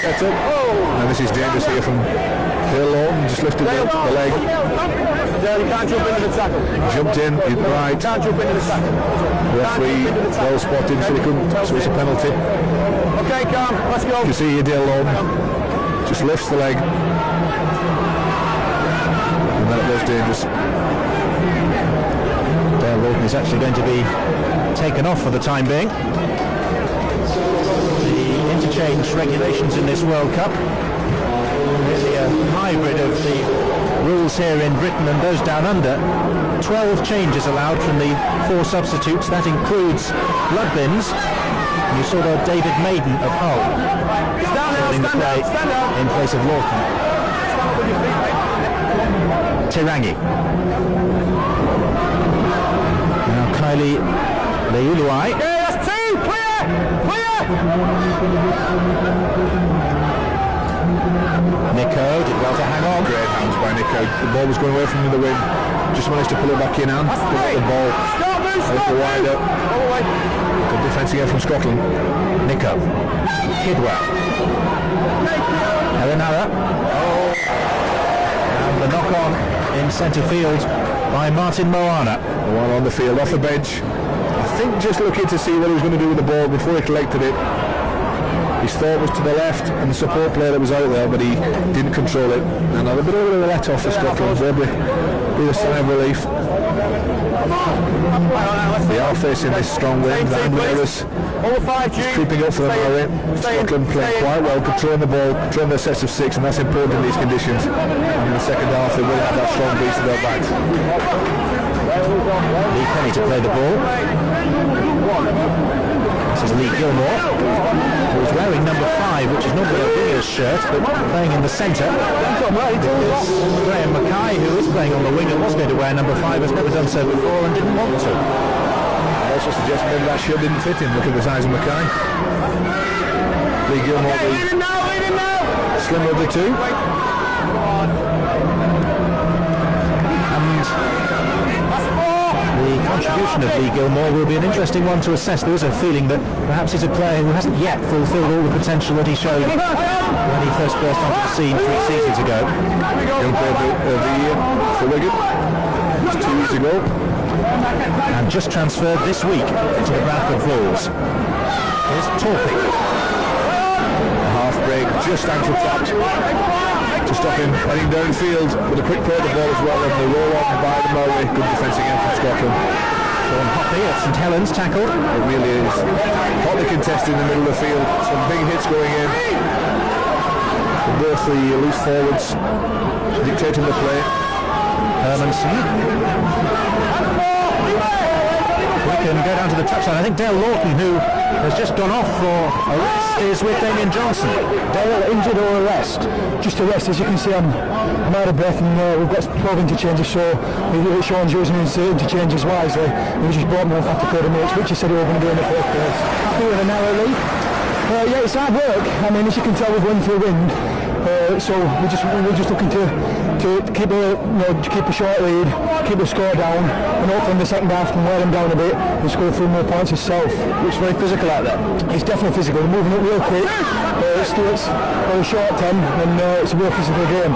setup. Now this is dangerous here from Dale Lawton, just lifted the leg. Dale, you can't jump into the tackle. Jumped in, right. You can't jump into the tackle. Referee well spotted, so he couldn't, so it's a penalty. Okay, calm, let's go. You see here Dale Lawton just lifts the leg. And that was dangerous. Dale Lawton is actually going to be taken off for the time being. The interchange regulations in this World Cup, really a hybrid of the rules here in Britain and those down under. 12 changes allowed from the 4 substitutes. That includes blood bins. And you saw there David Maiden of Hull starting the play in place of Lawton. Terangi. Now Kylie Leuluai. Yeah, that's 2, clear! Nico did well to hang on. Great hands by Nico. The ball was going away from the wind. Just managed to pull it back in and put the ball a little wider. Good defence again from Scotland. Nico. Kidwell. Herenara. And the knock on in centre field by Martin Moana. The one on the field, off the bench. I think just looking to see what he was going to do with the ball before he collected it. His thought was to the left and the support player that was out there, but he didn't control it. And a bit of a let off for Scotland. There'll be a sign of relief. They are facing this strong wind. The Ambulance is creeping up for the Maori. Scotland playing quite well, controlling the ball, controlling their sets of 6, and that's important in these conditions. And in the second half, they will have that strong beast to their backs. Lee Penny to play the ball. This is Lee Gilmore, who's wearing number 5, which is normally a winger's shirt, but playing in the centre. Graham Mackay, who is playing on the wing and was going to wear number 5, has never done so before and didn't want to. I also suggest maybe that shirt didn't fit him. Look at the size of Mackay. Lee Gilmore, the slimmer of the 2. The contribution of Lee Gilmore will be an interesting one to assess. There is a feeling that perhaps he's a player who hasn't yet fulfilled all the potential that he showed when he first burst onto the scene 3 seasons ago. Young player of the year for Wigan, just 2 weeks ago. And just transferred this week to the Bradford Bulls. Here's Torpey. Half break, just ankle tapped to stop him heading downfield with a quick play of the ball as well, and the roll on by the Maori. Good defence again from Scotland. Sean Hoppy at St Helens tackled. It really is hotly contested in the middle of the field. Some big hits going in. Both the loose forwards dictating the play. Hermanson. We can go down to the touchline. I think Dale Lawton, who has just gone off for arrest, is with Damien Johnson. Dale, injured or arrest? Just arrest. As you can see, I'm out of breath, and we've got 12 interchanges, so Sean's using his interchanges wisely. He just brought me off after 30 minutes, which he said he was going to do in the first place. Happy with an hour lead? Yeah, it's hard work. I mean, as you can tell, we're going through wind. So we're just looking to keep a short lead, keep the score down, and hopefully in the second half can wear them down a bit and score 3 more points itself. Looks very physical out there. It's definitely physical. We're moving up real quick. Stuart's on a short 10, and it's a real physical game.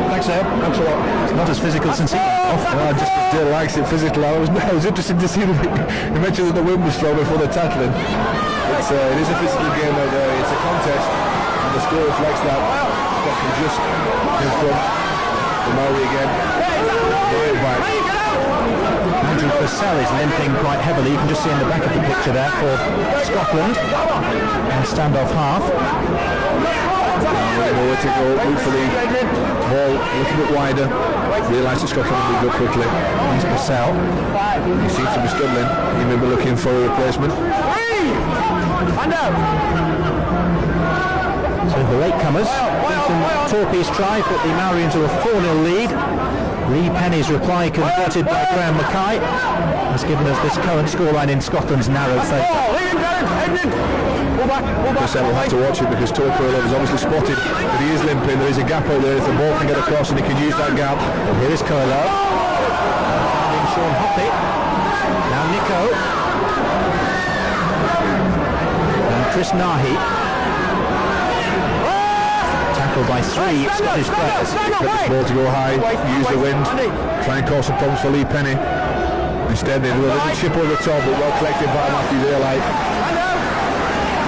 Thanks, Ed. Thanks a lot. It's not as physical since he went off. Just as Dale likes it physical. I was interested to see you mentioned that the wind was strong before the tackling. It is a physical game out there. It's a contest, and the score reflects that. Scotland just in front. The Maori again. Andrew Purcell is limping quite heavily. You can just see in the back of the picture there for Scotland. And standoff half. Nowhere to go. Look for the ball a little bit wider. Realise that Scotland will go quickly. Here's Purcell. He seems to be struggling. He may be looking for a replacement. So the latecomers, Torpy's try put the Maori into a 4-0 lead. Lee Penny's reply converted by Graham Mackay has given us this current scoreline in Scotland's narrow favour. Purcell will have to watch it because Torpy is obviously spotted that he is limping. There is a gap out there. If the ball can get across and he can use that gap. And here is Coelho. Finding Sean Hoppett. Now Nico. And Chris Nahi. Tackled by 3 Scottish players. Expect this ball to go high, use the wind, try and cause some problems for Lee Penny. Instead they do a little chip over the top, but well collected by Matthew Daylight.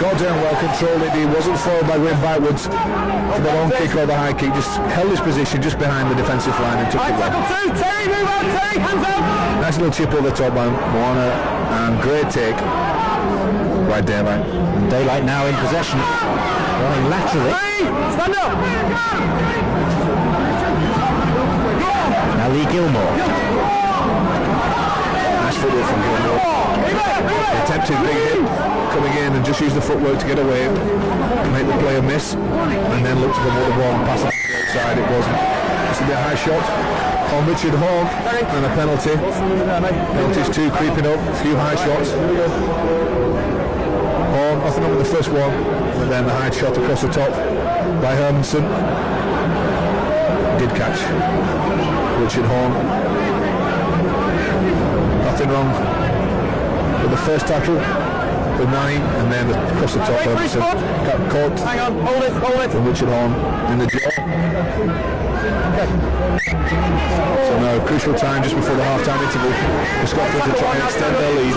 Got down well controlled it, he wasn't fouled by going backwards for the long kick or the high kick, just held his position just behind the defensive line and took it well. Terry, move on, Terry, hands up! Nice little chip over the top by Moana, and great take by Daylight. And Daylight now in possession, running laterally. Stand up! Now Lee Gilmore. Nice footwork from Gilmore. Attempted big hit, coming in and just use the footwork to get away, make the player miss, and then look to promote the ball and pass it to the outside. It wasn't. This will be a high shot on Richard Horn and a penalty. Penalties 2 creeping up, a few high shots. Horn, nothing up with the first one, and then the high shot across the top by Hermanson. Did catch Richard Horn. Nothing wrong with the first tackle with 9, and then across the top Hermanson got caught. Hang on, hold it. From Richard Horn in the jaw. So now crucial time just before the half-time interval for Scotland to try and extend their lead.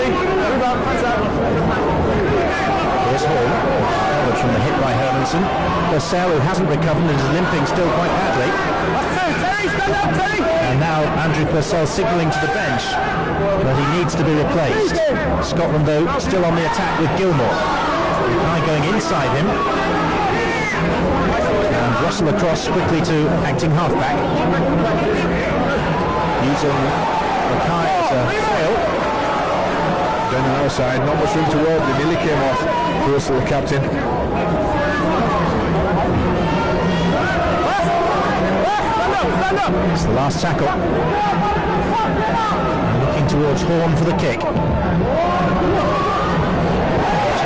Here's Hall, covered from the hit by Hermanson. Purcell, who hasn't recovered and is limping still quite badly. And now Andrew Purcell signalling to the bench that he needs to be replaced. Scotland, though, still on the attack with Gilmore. Mackay going inside him. And Russell across quickly to acting halfback. Using Mackay as a foil. Down on our side, not much room to work, they nearly came off for Russell, the captain. Stand up! It's the last tackle. Looking towards Horn for the kick. Which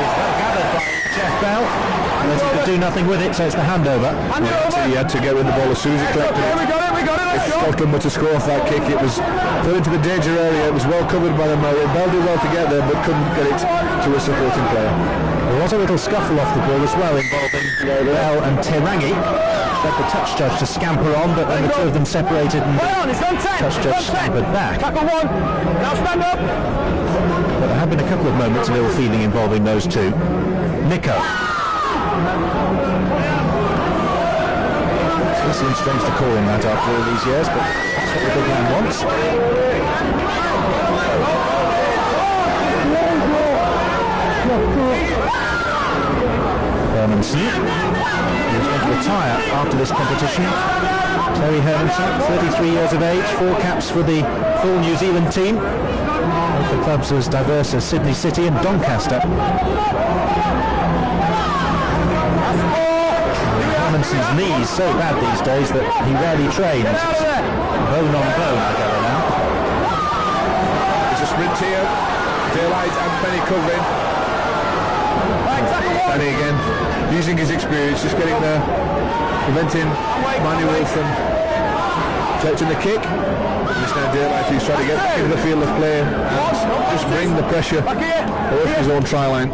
is well gathered by Jeff Bell. And he could do nothing with it, so it's the handover. He had to get rid of the ball as soon as he collected it. We got it, If Scotland were to score off that kick, it was put into the danger area. It was well covered by the Maori. Bell did well to get there, but couldn't get it to a supporting player. There was a little scuffle off the ball as well, involving Bell and Terangi. Led the touch judge to scamper on, but then the two of them separated and the touch judge scampered back. Tackle 1, now stand up! But there have been a couple of moments of ill feeling involving those two. Nico. It seems strange to call him that after all these years, but that's what the big man wants. Hermanson, who's going to retire after this competition. Terry Hermanson, 33 years of age, 4 caps for the full New Zealand team, for clubs as diverse as Sydney City and Doncaster. Hermanson's knees so bad these days that he rarely trains. It's bone on bone together now. It's a sprint here. Daylight and Penny covering. Penny again, using his experience, just getting there, preventing Manuel from collecting the kick. It's now Daylight who's trying to get back into the field of play and just bring the pressure away from his own try line.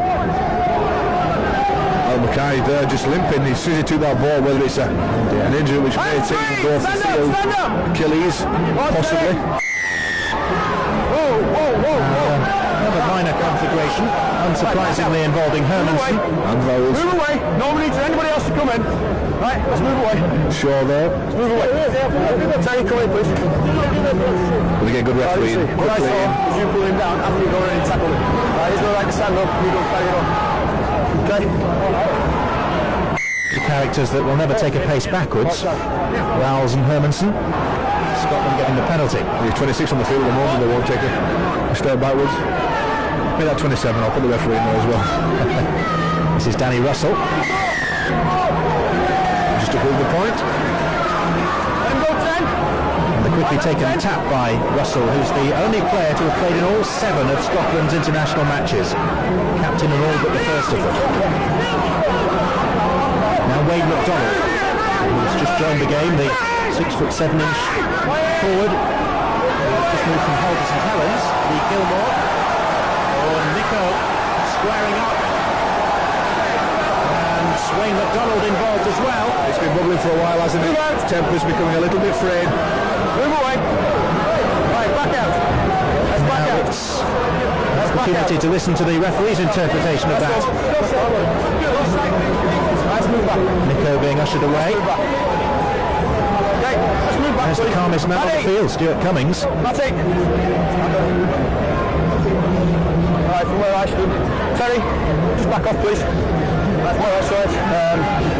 Mackay there just limping. As soon as he took that ball, whether it's an injury which may take him go off the field, Achilles possibly. Another minor configuration, unsurprisingly involving Hermanson. And Vowles. Move away. No need for anybody else to come in. Right, let's move away. Shaw there. Let's move away. Terry, come in, please. Will he get good refereeing? What I saw is you pull him down after you go in and tackle him. Right, he's no right to stand up. You don't carry it on. Okay. The characters that will never take a pace backwards, Vowles and Hermanson. Scotland getting the penalty. He's 26 on the field at the moment, they won't take a step backwards. Make that 27, I'll put the referee in there as well. This is Danny Russell. Just to prove the point. And the quickly taken tap by Russell, who's the only player to have played in all 7 of Scotland's international matches. Captain in all but the first of them. Now Wade McDonald, who's just joined the game, the 6'7" forward. Just moved from Hull to St Helens. Lee Gilmore. Nico squaring up. And Wayne McDonald involved as well. It's been bubbling for a while, hasn't it? Temper's becoming a little bit frayed. Move away. Right, back out. Let's back Now out. it's an opportunity to listen to the referee's interpretation of that. Let's move back. Nico being ushered away. Okay, let's move back. There's the calmest man on the field, Stuart Cummings. Matty. Right, from where I stood. Terry, just back off, please. Right, from where I stood.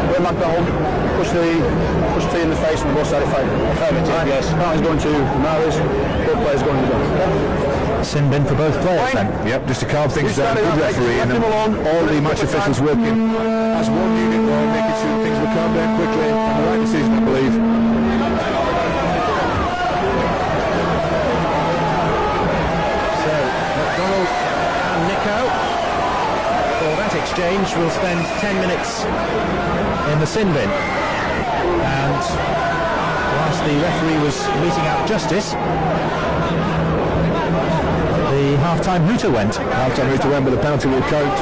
Where McDonald push T in the face on both sides of the fight. Affirmative, yes. Martin's going to Maori's. Both players going to go. Sin bin for both players then. Yep, just to calm things down, good referee, and all the match officials working as one unit there, making sure things will calm down quickly, and the right decision, I believe. So, McDonald and Nico. For that exchange, will spend 10 minutes in the sin bin. And whilst the referee was meting out justice, the half-time hooter went. Half-time hooter went, but the penalty will count.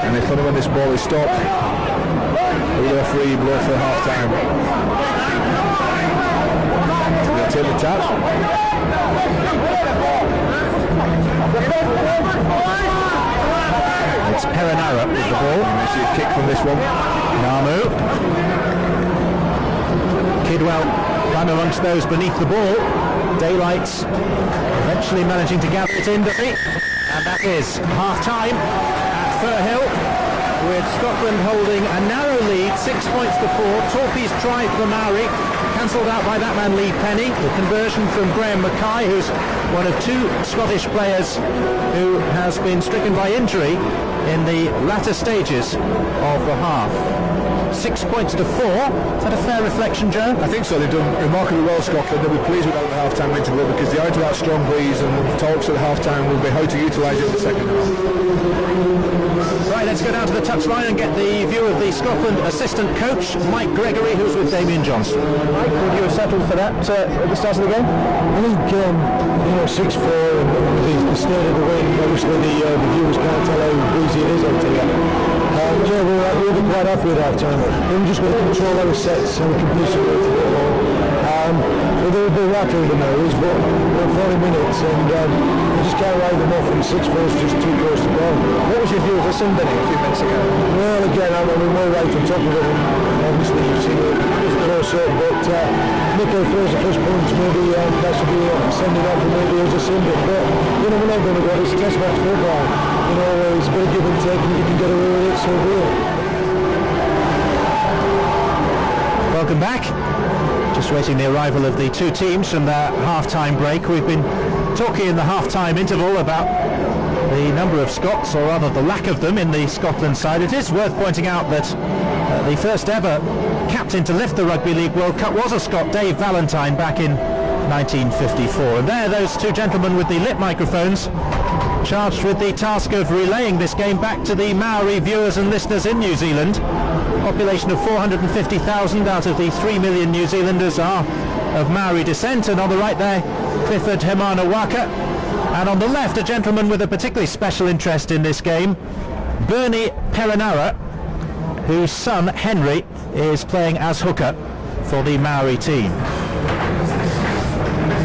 And if only when this ball is stopped, the referee blow for half-time. They'll take the tap. It's Perenara with the ball. And we see a kick from this one. Namu. Kidwell ran amongst those beneath the ball. Daylight eventually managing to gather it in, does he? And that is half-time at Firhill, with Scotland holding a narrow lead, 6 points to 4. Torpy's try for the Maori, cancelled out by that man Lee Penny. The conversion from Graham Mackay, who's one of 2 Scottish players who has been stricken by injury in the latter stages of the half. 6 points to 4. Is that a fair reflection, Joe? I think so. They've done remarkably well, Scotland. They'll be pleased with that in the half-time interval because they are into that strong breeze, and the talks at the half-time will be how to utilise it in the second half. Right, let's go down to the touchline and get the view of the Scotland assistant coach, Mike Gregory, who's with Damien Johnson. Mike, would you have settled for that at the start of the game? I think 6-4 and the state of the wind, obviously the viewers can't tell how breezy it is out there. Yeah, we'll be quite happy with that time. We're just going to control our sets and we can push it a little bit more. They're a bit rattling the Maoris, but we're 40 minutes and we just can't ride them off, and 6-4 is just too close to go. What was your view of the Sunday a few minutes ago? Well, again, we're right on top of it, and obviously you've seen it closer, but Nico throws the first punch, maybe that should be sending off, and maybe it was a sin, but we're not going to go, it's a test match football. It's a bit of give and take, and you can get away with it, so be it. welcome back. Just waiting the arrival of the two teams from their half-time break. We've been talking in the half-time interval about the number of Scots, or rather the lack of them, in the Scotland side. It is worth pointing out that the first ever captain to lift the Rugby League World Cup was a Scot, Dave Valentine, back in 1954. And there, those two gentlemen with the lit microphones, charged with the task of relaying this game back to the Maori viewers and listeners in New Zealand. Population of 450,000 out of the 3 million New Zealanders are of Maori descent. And on the right there, Clifford Hemana Waka. And on the left, a gentleman with a particularly special interest in this game, Bernie Perenara, whose son Henry is playing as hooker for the Maori team.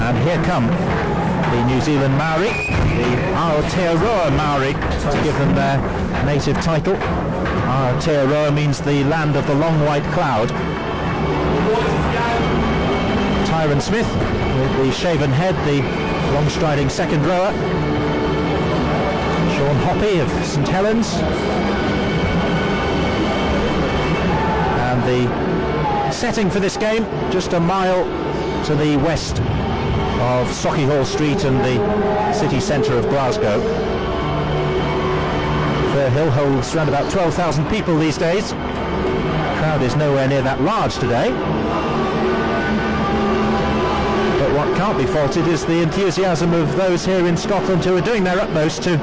And here come the New Zealand Maori, the Aotearoa Maori, to give them their native title. Aotearoa means the land of the long white cloud. Tyron Smith with the shaven head, the long striding second rower. Sean Hoppy of St Helens. And the setting for this game, just a mile to the west of Sauchiehall Street and the city centre of Glasgow. Firhill holds around about 12,000 people these days. The crowd is nowhere near that large today. But what can't be faulted is the enthusiasm of those here in Scotland who are doing their utmost to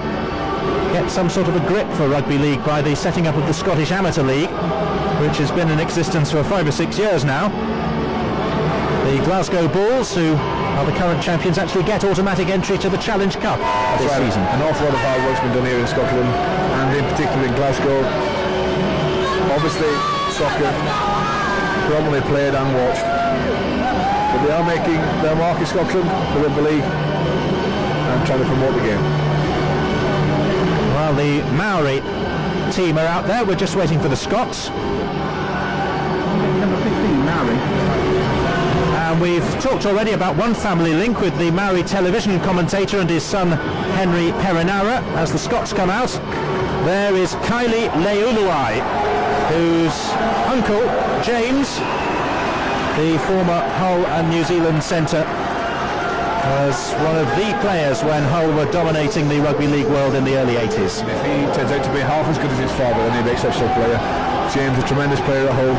get some sort of a grip for rugby league by the setting up of the Scottish Amateur League, which has been in existence for 5 or 6 years now. The Glasgow Bulls, who are the current champions, actually get automatic entry to the Challenge Cup this season. An awful lot of hard work's been done here in Scotland, and in particular in Glasgow. Obviously, soccer predominantly played and watched, but they are making their mark in Scotland for rugby league and trying to promote the game. Well, the Maori team are out there. We're just waiting for the Scots. Number 15, Maori. And we've talked already about one family link with the Maori television commentator and his son Henry Perenara. As the Scots come out, there is Kylie Leuluai, whose uncle James, the former Hull and New Zealand centre, was one of the players when Hull were dominating the rugby league world in the early 80s. If he turns out to be half as good as his father, then he'll be an exceptional player. James, a tremendous player at Hull.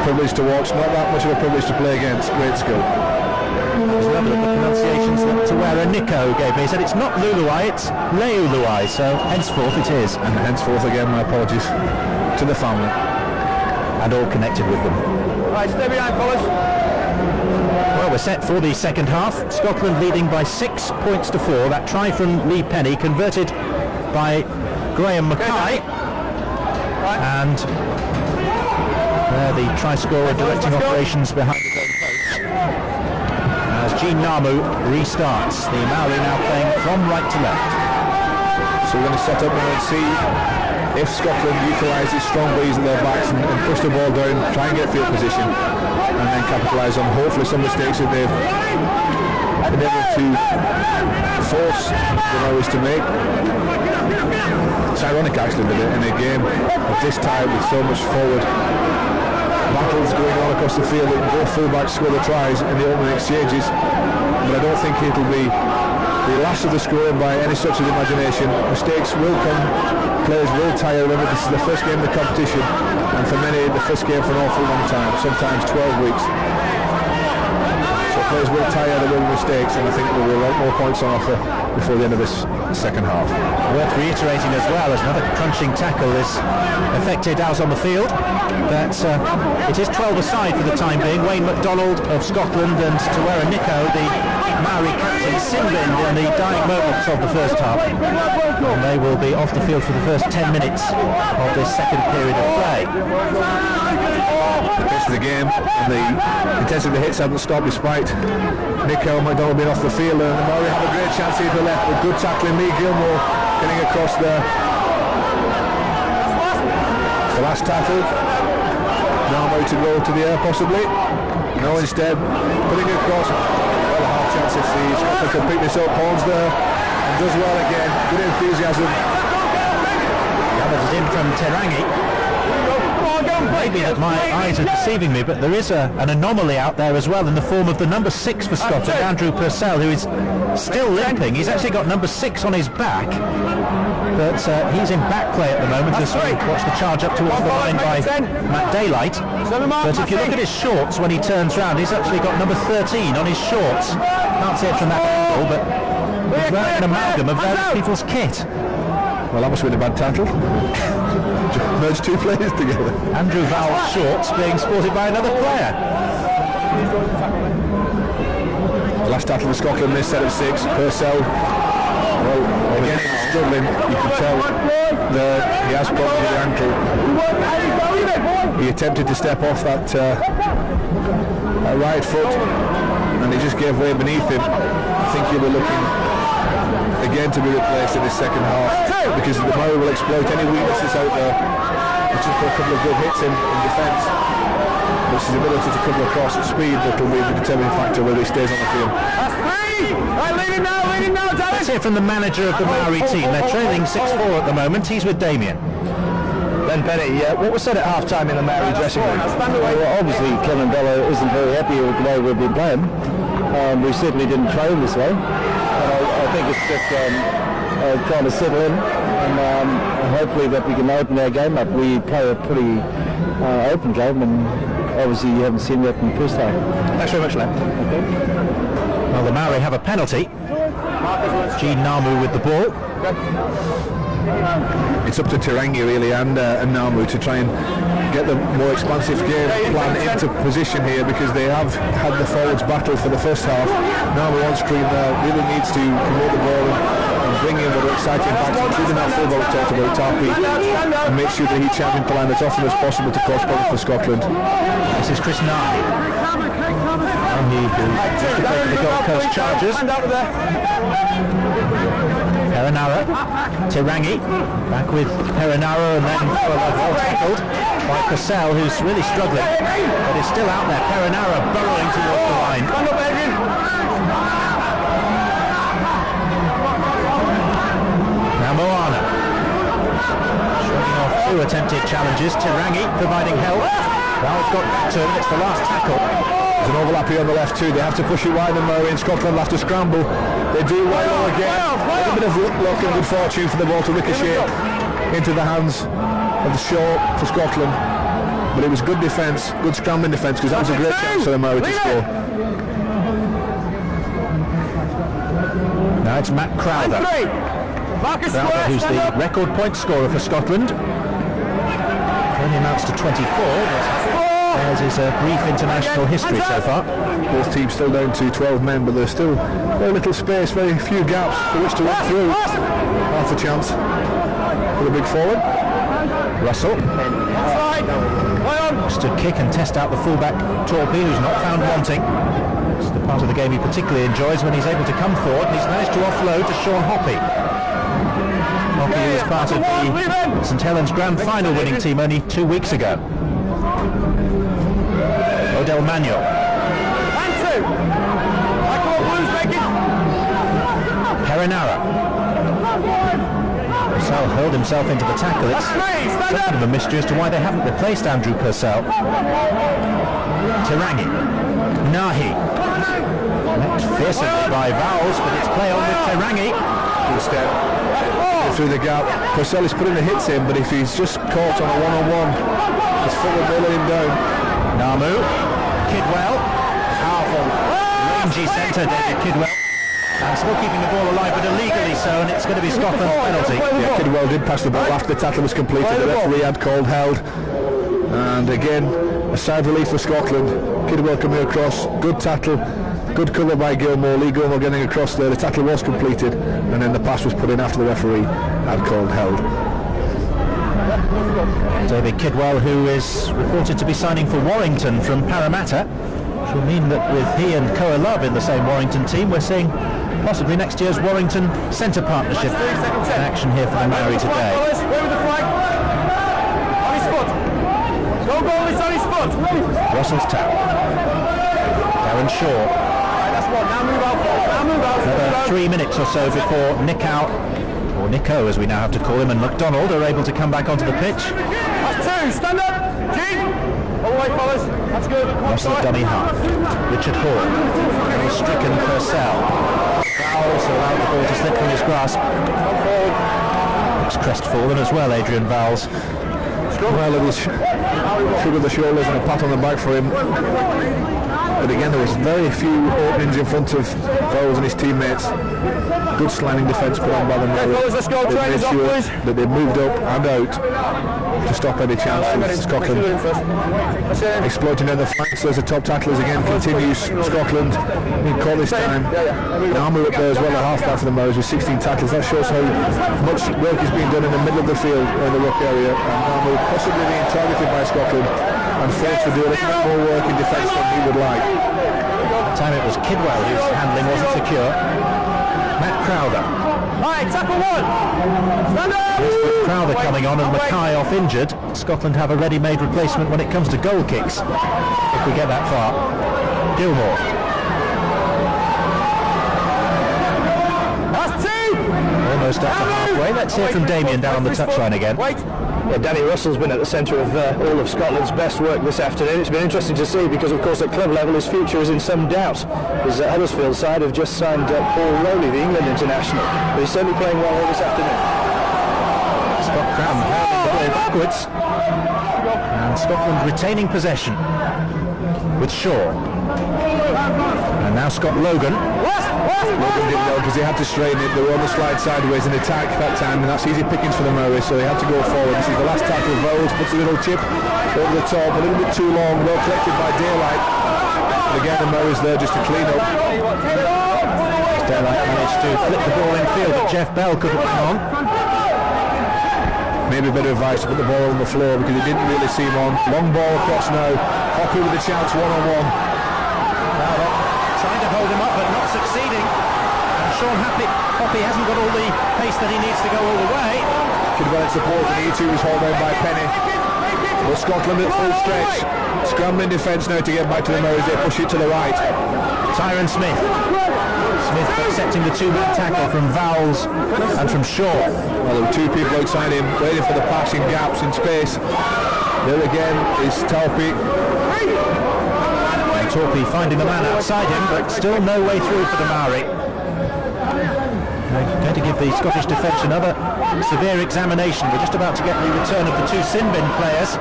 Privilege to watch, not that much of a privilege to play against. Great skill. There's another of the pronunciations that Tawera Nico gave me. He said it's not Luluai, it's Leuluai, so henceforth it is. And henceforth again, my apologies to the family. And all connected with them. Right, stay behind, fellas. Well, we're set for the second half. Scotland leading by 6 points to 4. That try from Lee Penny, converted by Graham Mackay. And the try scorer directing operations behind his own post. As Jean Namu restarts. The Maori now playing from right to left. So we're going to set up now and see if Scotland utilises strong breeze at their backs and push the ball down, try and get field position, and then capitalise on hopefully some mistakes that they've been able to force the Maoris to make. It's ironic actually that in a game of this type with so much forward battles going on across the field, that both fullbacks score the tries in the opening exchanges, but I don't think it'll be the last of the scoring by any stretch of the imagination. Mistakes will come, players will tire. Remember, this is the first game of the competition, and for many the first game for an awful long time, sometimes 12 weeks. So players will tire, there will be mistakes, and I think there will be a lot more points on offer before the end of this second half. Worth reiterating as well, as another crunching tackle is effected out on the field, that it is 12 aside for the time being. Wayne MacDonald of Scotland and Tawera Nico, the Maori captain, sin-binned in the dying moments of the first half, and they will be off the field for the first 10 minutes of this second period of play. The pace of the game and the intensity of the hits haven't stopped despite Nico and MacDonald being off the field, and the Maori have a great chance here to the left with good tackling. Lee Gilmore getting across there. The last tackle. Now way to go to the air possibly. No, instead putting it across. Well, a half chance if the Scotland can pick this up. Horns there and does well again. Good enthusiasm. Gathered it in from Terangi. maybe that my eyes are deceiving me, but there is an anomaly out there as well in the form of the number 6 for Scotland, Andrew Purcell, who is still limping. He's actually got number 6 on his back, but he's in back play at the moment as we watch the charge up towards the line by Matt Daylight. But if you look at his shorts when he turns round, he's actually got number 13 on his shorts. Can't see it from that angle, but he's wearing an amalgam of various people's kit. Well, that must have been a bad tackle. Merge two players together. Andrew Vowell's shorts being sported by another player. The last tackle for Scotland, this set of 6. Purcell, well, again, he's struggling. You can tell he has problems with the ankle. He attempted to step off that right foot, and he just gave way beneath him. I think he'll be looking again to be replaced in this second half, because the Maori will exploit any weaknesses out there. Just put a couple of good hits in defence. It's his ability to cover across at speed that will be the determining factor whether he stays on the field. Let's hear from the manager of the Maori team. They're trailing 6-4 at the moment. He's with Damien. Ben Penny, what was said at half-time in the Maori dressing room? Well, obviously Kevin Bella isn't very happy with the way we've been playing. We certainly didn't train this way. I think it's just trying to settle in, and hopefully that we can open our game up. We play a pretty open game, and obviously you haven't seen that in the first half. Thanks very much, Len. Okay. Well, the Maori have a penalty. Gene Namu with the ball. It's up to Tirangi really and Namu to try and get the more expansive game plan into position here, because they have had the forwards battle for the first half. Namu on screen there really needs to promote the ball and bring in the exciting backs, including that full ball we talked about, Tarpey, and make sure that he champions the line as often as possible to cause problems for Scotland. This is Chris Nahi. He just to play for the Gold Coast Chargers. Perenara, Tirangi, back with Perenara, and then well tackled by Purcell, who's really struggling, but is still out there. Perenara burrowing towards the line. Now Moana, shrugging off 2 attempted challenges. Tirangi providing help. Val's got back to him. It's the last tackle. There's an overlap here on the left too. They have to push it wide, and Maori in Scotland will have to scramble. They do well again. A little bit of luck and good fortune for the ball to ricochet into the hands of the short for Scotland. But it was good defence, good scrambling defence, because that was a great chance for the Maori to score. Now it's Matt Crowther. Crowther, who's the record point scorer for Scotland. Only amounts to 24, but theirs is a brief international history so far. Both teams still down to 12 men, but there's still very little space, very few gaps for which to run through. Half a chance for the big forward. Russell looks to kick and test out the fullback Torpey, who's not found wanting. It's the part of the game he particularly enjoys when he's able to come forward, and he's managed to offload to Sean Hoppy. Hoppy was part of the St Helens Grand Final winning team only 2 weeks ago. Odell Manuel. Perenara. Purcell hurled himself into the tackle. It's something of a mystery as to why they haven't replaced Andrew Purcell. Tirangi. Nahi. Met fiercely by Vowles, but it's play on with Tirangi. Good step through the gap. Purcell is putting the hits in, but if he's just caught on a one-on-one, his foot will bail him down. Namu. Kidwell. Powerful, rangy centre, David Kidwell. And still keeping the ball alive, but illegally so, and it's going to be Scotland's penalty. Yeah, Kidwell did pass the ball after the tackle was completed. The referee had called held. And again, a sigh of relief for Scotland. Kidwell coming across, good tackle, good cover by Gilmore. Lee Gilmore getting across there. The tackle was completed, and then the pass was put in after the referee had called held. David Kidwell, who is reported to be signing for Warrington from Parramatta, which will mean that with he and Koa Love in the same Warrington team, we're seeing possibly next year's Warrington centre partnership in action here for the Maori today. Russell's tap. Darren Shaw. Another 3 minutes or so before Nico, as we now have to call him, and McDonald are able to come back onto the pitch. That's 2, stand up! All the way, fellas. That's good. Across the dummy half. Richard Hall. Very stricken Purcell. Vowles allowed the ball to slip from his grasp. Looks crestfallen as well, Adrian Vowles. Well, it was shrug of the shoulders and a pat on the back for him. But again, there was very few openings in front of Vowles and his teammates. Good sliding defence put on by the Maori. Let's go, They made sure that they moved up and out to stop any chance of Scotland exploiting down the flanks. There's the top tacklers again, continues Scotland. Being caught this time. Namu up there as well, a half-back for the Maoris with 16 tackles. That shows how much work is being done in the middle of the field in the ruck area. And Namu possibly being targeted by Scotland and forced to do a little bit more work in defence than he would like. At the time it was Kidwell whose handling wasn't secure. Matt Crowther. Alright, tackle one! Stand up! With Crowther coming on and Mackay off injured, Scotland have a ready-made replacement when it comes to goal kicks, if we get that far. Gilmore. That's two! Almost up to halfway. Let's hear from Damien down on the touchline again. Yeah, Danny Russell's been at the centre of all of Scotland's best work this afternoon. It's been interesting to see because, of course, at club level his future is in some doubt. His Huddersfield side have just signed Paul Rowley, the England international, but he's certainly playing well here this afternoon. Scott Cram hurling the ball backwards, and Scotland retaining possession with Shaw. And now Scott Logan. Logan didn't know because he had to straighten it. They were on the slide sideways in attack that time, and that's easy pickings for the Maoris, so they had to go forward. This is the last tackle. Vowles puts a little chip over the top, a little bit too long, well collected by Daylight. And again, the Maoris there just to clean up. Daylight managed to flip the ball in field, but Jeff Bell couldn't come on. Maybe a bit of advice to put the ball on the floor because it didn't really seem on. Long ball across now. Hoppy with a chance one-on-one. Now they're trying to hold him up but not succeeding. And Sean Hoppy hasn't got all the pace that he needs to go all the way. Kidwell in support and E2 was hauled down by Penny. Well, Scotland at full stretch. Scrambling defence now to get back to the Maoris. They push it to the right. Tyrone Smith. Smith accepting the two-man tackle from Vowles and from Shaw. Well, there were two people outside him waiting for the passing gaps in space. There again is Taupi. And Torpy finding the man outside him, but still no way through for the Maori. They're going to give the Scottish defence another severe examination. We're just about to get the return of the two sin bin players.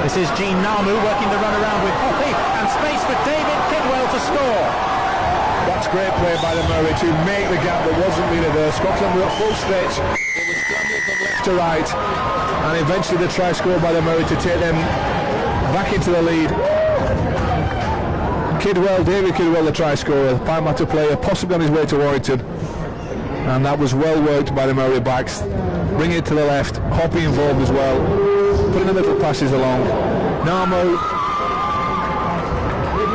This is Gene Namu working the run around with Hoppy, and space for David Kidwell to score. That's great play by the Maori to make the gap that wasn't really there. Scotland were at full stretch. It was scrambling from left to right, and eventually the try scored by the Maori to take them back into the lead. David Kidwell, the try scorer, Parramatta player, possibly on his way to Warrington, and that was well worked by the Maori backs. Bringing it to the left, Hoppy involved as well, putting the little passes along. Namu,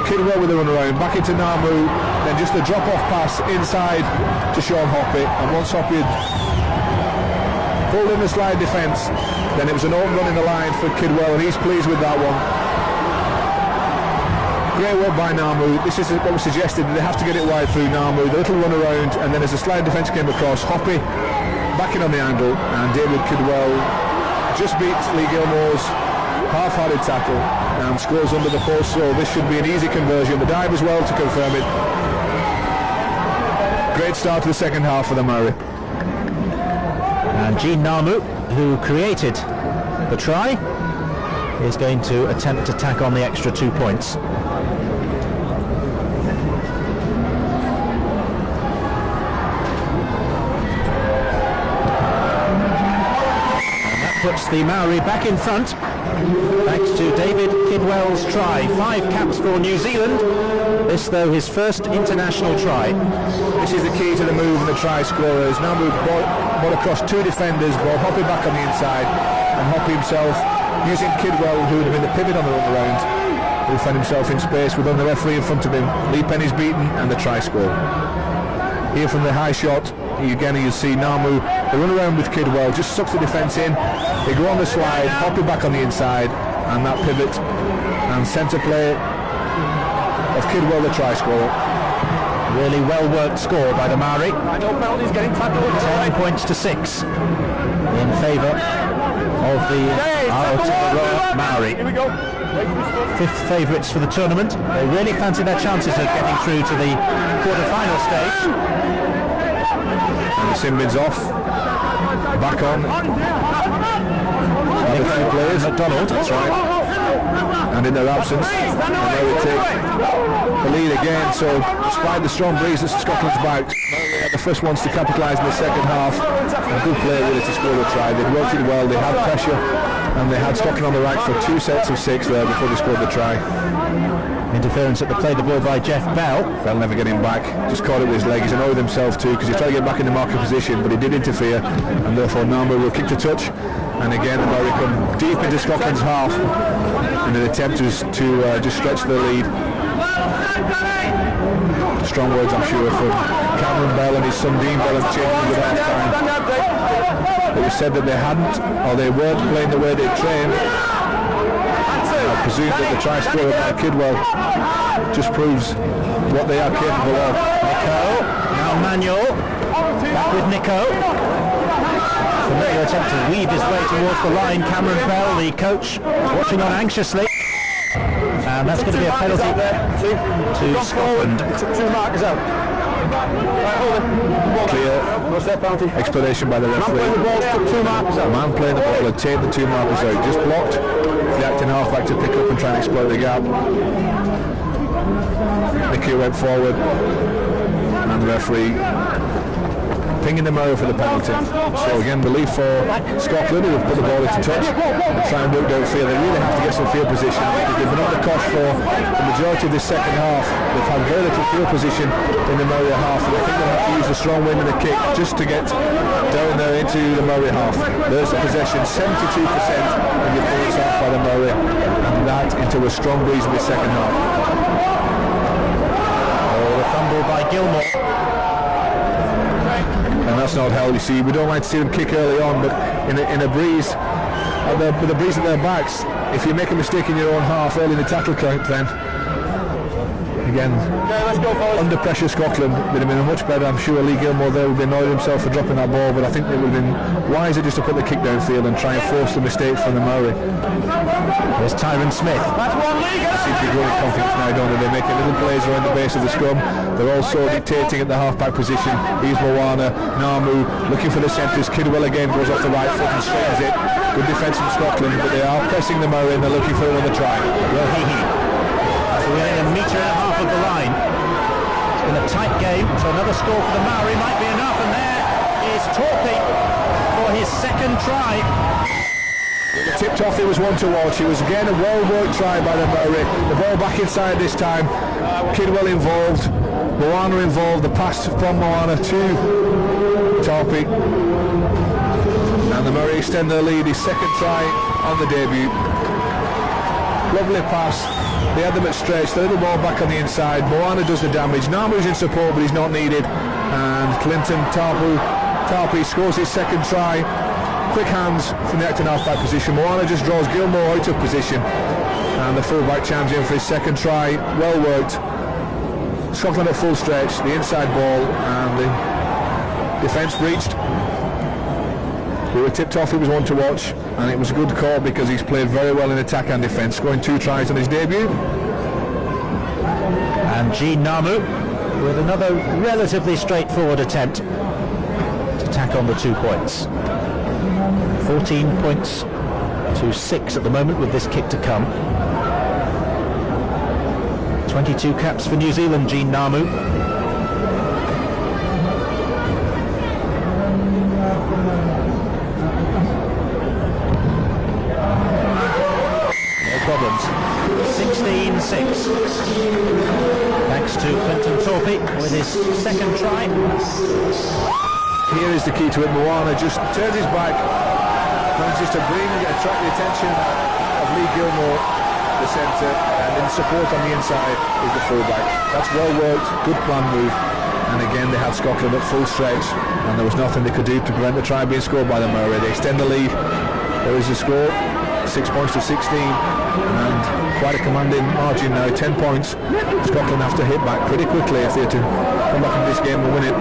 Kidwell with the run around, back into Namu, then just a drop-off pass inside to Sean Hoppy, and once Hoppy had pulled in the slide defence, then it was an open run in the line for Kidwell, and he's pleased with that one. Great work by Namu. This is what was suggested, they have to get it wide through Namu, the little run around, and then as the slide defence came across, Hoppy backing on the angle, and David Kidwell just beats Lee Gilmore's half-hearted tackle and scores under the post, so this should be an easy conversion. The dive as well to confirm it. Great start to the second half for the Maori. And Gene Namu, who created the try, is going to attempt to tack on the extra 2 points. Puts the Maori back in front thanks to David Kidwell's try. 5 caps for New Zealand, this though his first international try. This is the key to the move and the try scorers. Now moved ball across 2 defenders, ball Hoppy back on the inside, and Hoppy himself using Kidwell, who would have been the pivot on the run around, who found himself in space with only the referee in front of him. Lee Penny's beaten and the try score. Here from the high shot, again you see Namu, they run around with Kidwell, just sucks the defence in, they go on the slide, Hoppy back on the inside, and that pivot and centre play of Kidwell, the try scorer. Really well worked score by the Maori. 10 points to 6 in favour of the Aotearoa Maori. Fifth favourites for the tournament. They really fancy their chances of getting through to the quarter-final stage. And the sin bin's off. Back on. The two players. McDonald. That's right. And in their absence, and they will take the lead again. So despite the strong breeze that's Scotland's back, they are the first ones to capitalise in the second half. A good player really to score a try. They worked it well, they had pressure, and they had Scotland on the rack for 2 sets of 6 there before they scored the try. Interference at the play, the ball by Jeff Bell. Bell never getting back, just caught it with his leg. He's annoyed himself too because he tried to get back in the marker position, but he did interfere, and therefore Namu will kick to touch. And again the Maori come deep into Scotland's half in an attempt to just stretch the lead. Strong words, I'm sure, from Cameron Bell and his son Dean Bell have changed at half time. It was said that they hadn't, or they weren't playing the way they trained. I presume that the try scorer by Kidwell just proves what they are capable of. Nico, now Manuel, back with Nico. Familiar attempt to weave his way towards the line. Cameron Bell, the coach, watching on anxiously. And that's going to be a penalty to Scotland. Two markers out. Clear What's that penalty? explanation by the referee. Man playing the ball took 2 markers out. The man playing the ball had taken the 2 markers out, just blocked the acting halfback to pick up and try and exploit the gap. Nicky went forward and the referee pinging the Maori for the penalty. So again, relief for Scotland, who have put the ball into touch and try and work down field. They really have to get some field position. They've been on the cost for the majority of this second half. They've had very little field position in the Maori half, and I think they'll have to use the strong wind and the kick just to get down there into the Maori half. There's the possession, 72% of the opponent's half by the Maori, and that into a strong breeze in the second half. Oh, the fumble by Gilmore. And that's not hell, you see. We don't like to see them kick early on, but in a breeze, with a breeze at their backs, if you make a mistake in your own half early in the tackle count, then again, under pressure Scotland would have been much better. I'm sure Lee Gilmore there would have annoyed himself for dropping that ball, but I think it would have been wiser just to put the kick downfield and try and force the mistakes from the Maori. There's Tyron Smith. They seem to be growing confidence now, don't they? They're making little plays around the base of the scrum. They're also dictating at the half-back position. Here's Moana, Namu looking for the centres. Kidwell again goes off the right foot and straightens it. Good defence from Scotland, but they are pressing the Maori and they're looking for another try. Within a metre and a half of the line. It's been a tight game, so another score for the Maori might be enough, and there is Torpy for his second try. The tip off, it was one to watch. It was again a well-worked try by the Maori. The ball back inside this time. Kidwell involved, Moana involved, the pass from Moana to Torpy. And the Maori extend their lead, his second try on the debut. Lovely pass. They had them at stretch, the little ball back on the inside. Moana does the damage. Namu's in support, but he's not needed. And Clinton Tarpey scores his second try. Quick hands from the acting half-back position. Moana just draws Gilmore out of position. And the full-back chimes in for his second try. Well worked. Scotland at full stretch, the inside ball, and the defence breached. We were tipped off, it was one to watch, and it was a good call because he's played very well in attack and defence, scoring 2 tries on his debut. And Gene Namu with another relatively straightforward attempt to tack on the 2 points. 14 points to 6 at the moment with this kick to come. 22 caps for New Zealand, Gene Namu. Problems. 16-6. Thanks to Clinton Torpy with his second try. Here is the key to it. Moana just turns his back, manages to attract the attention of Lee Gilmore, the centre, and in support on the inside is the fullback. That's well worked, good plan move. And again they had Scotland at full stretch, and there was nothing they could do to prevent the try being scored by the Maori. They extend the lead. There is the score. 6 points to 16, and quite a commanding margin now, 10 points. Scotland have to hit back pretty quickly if they're to come back in this game and win it.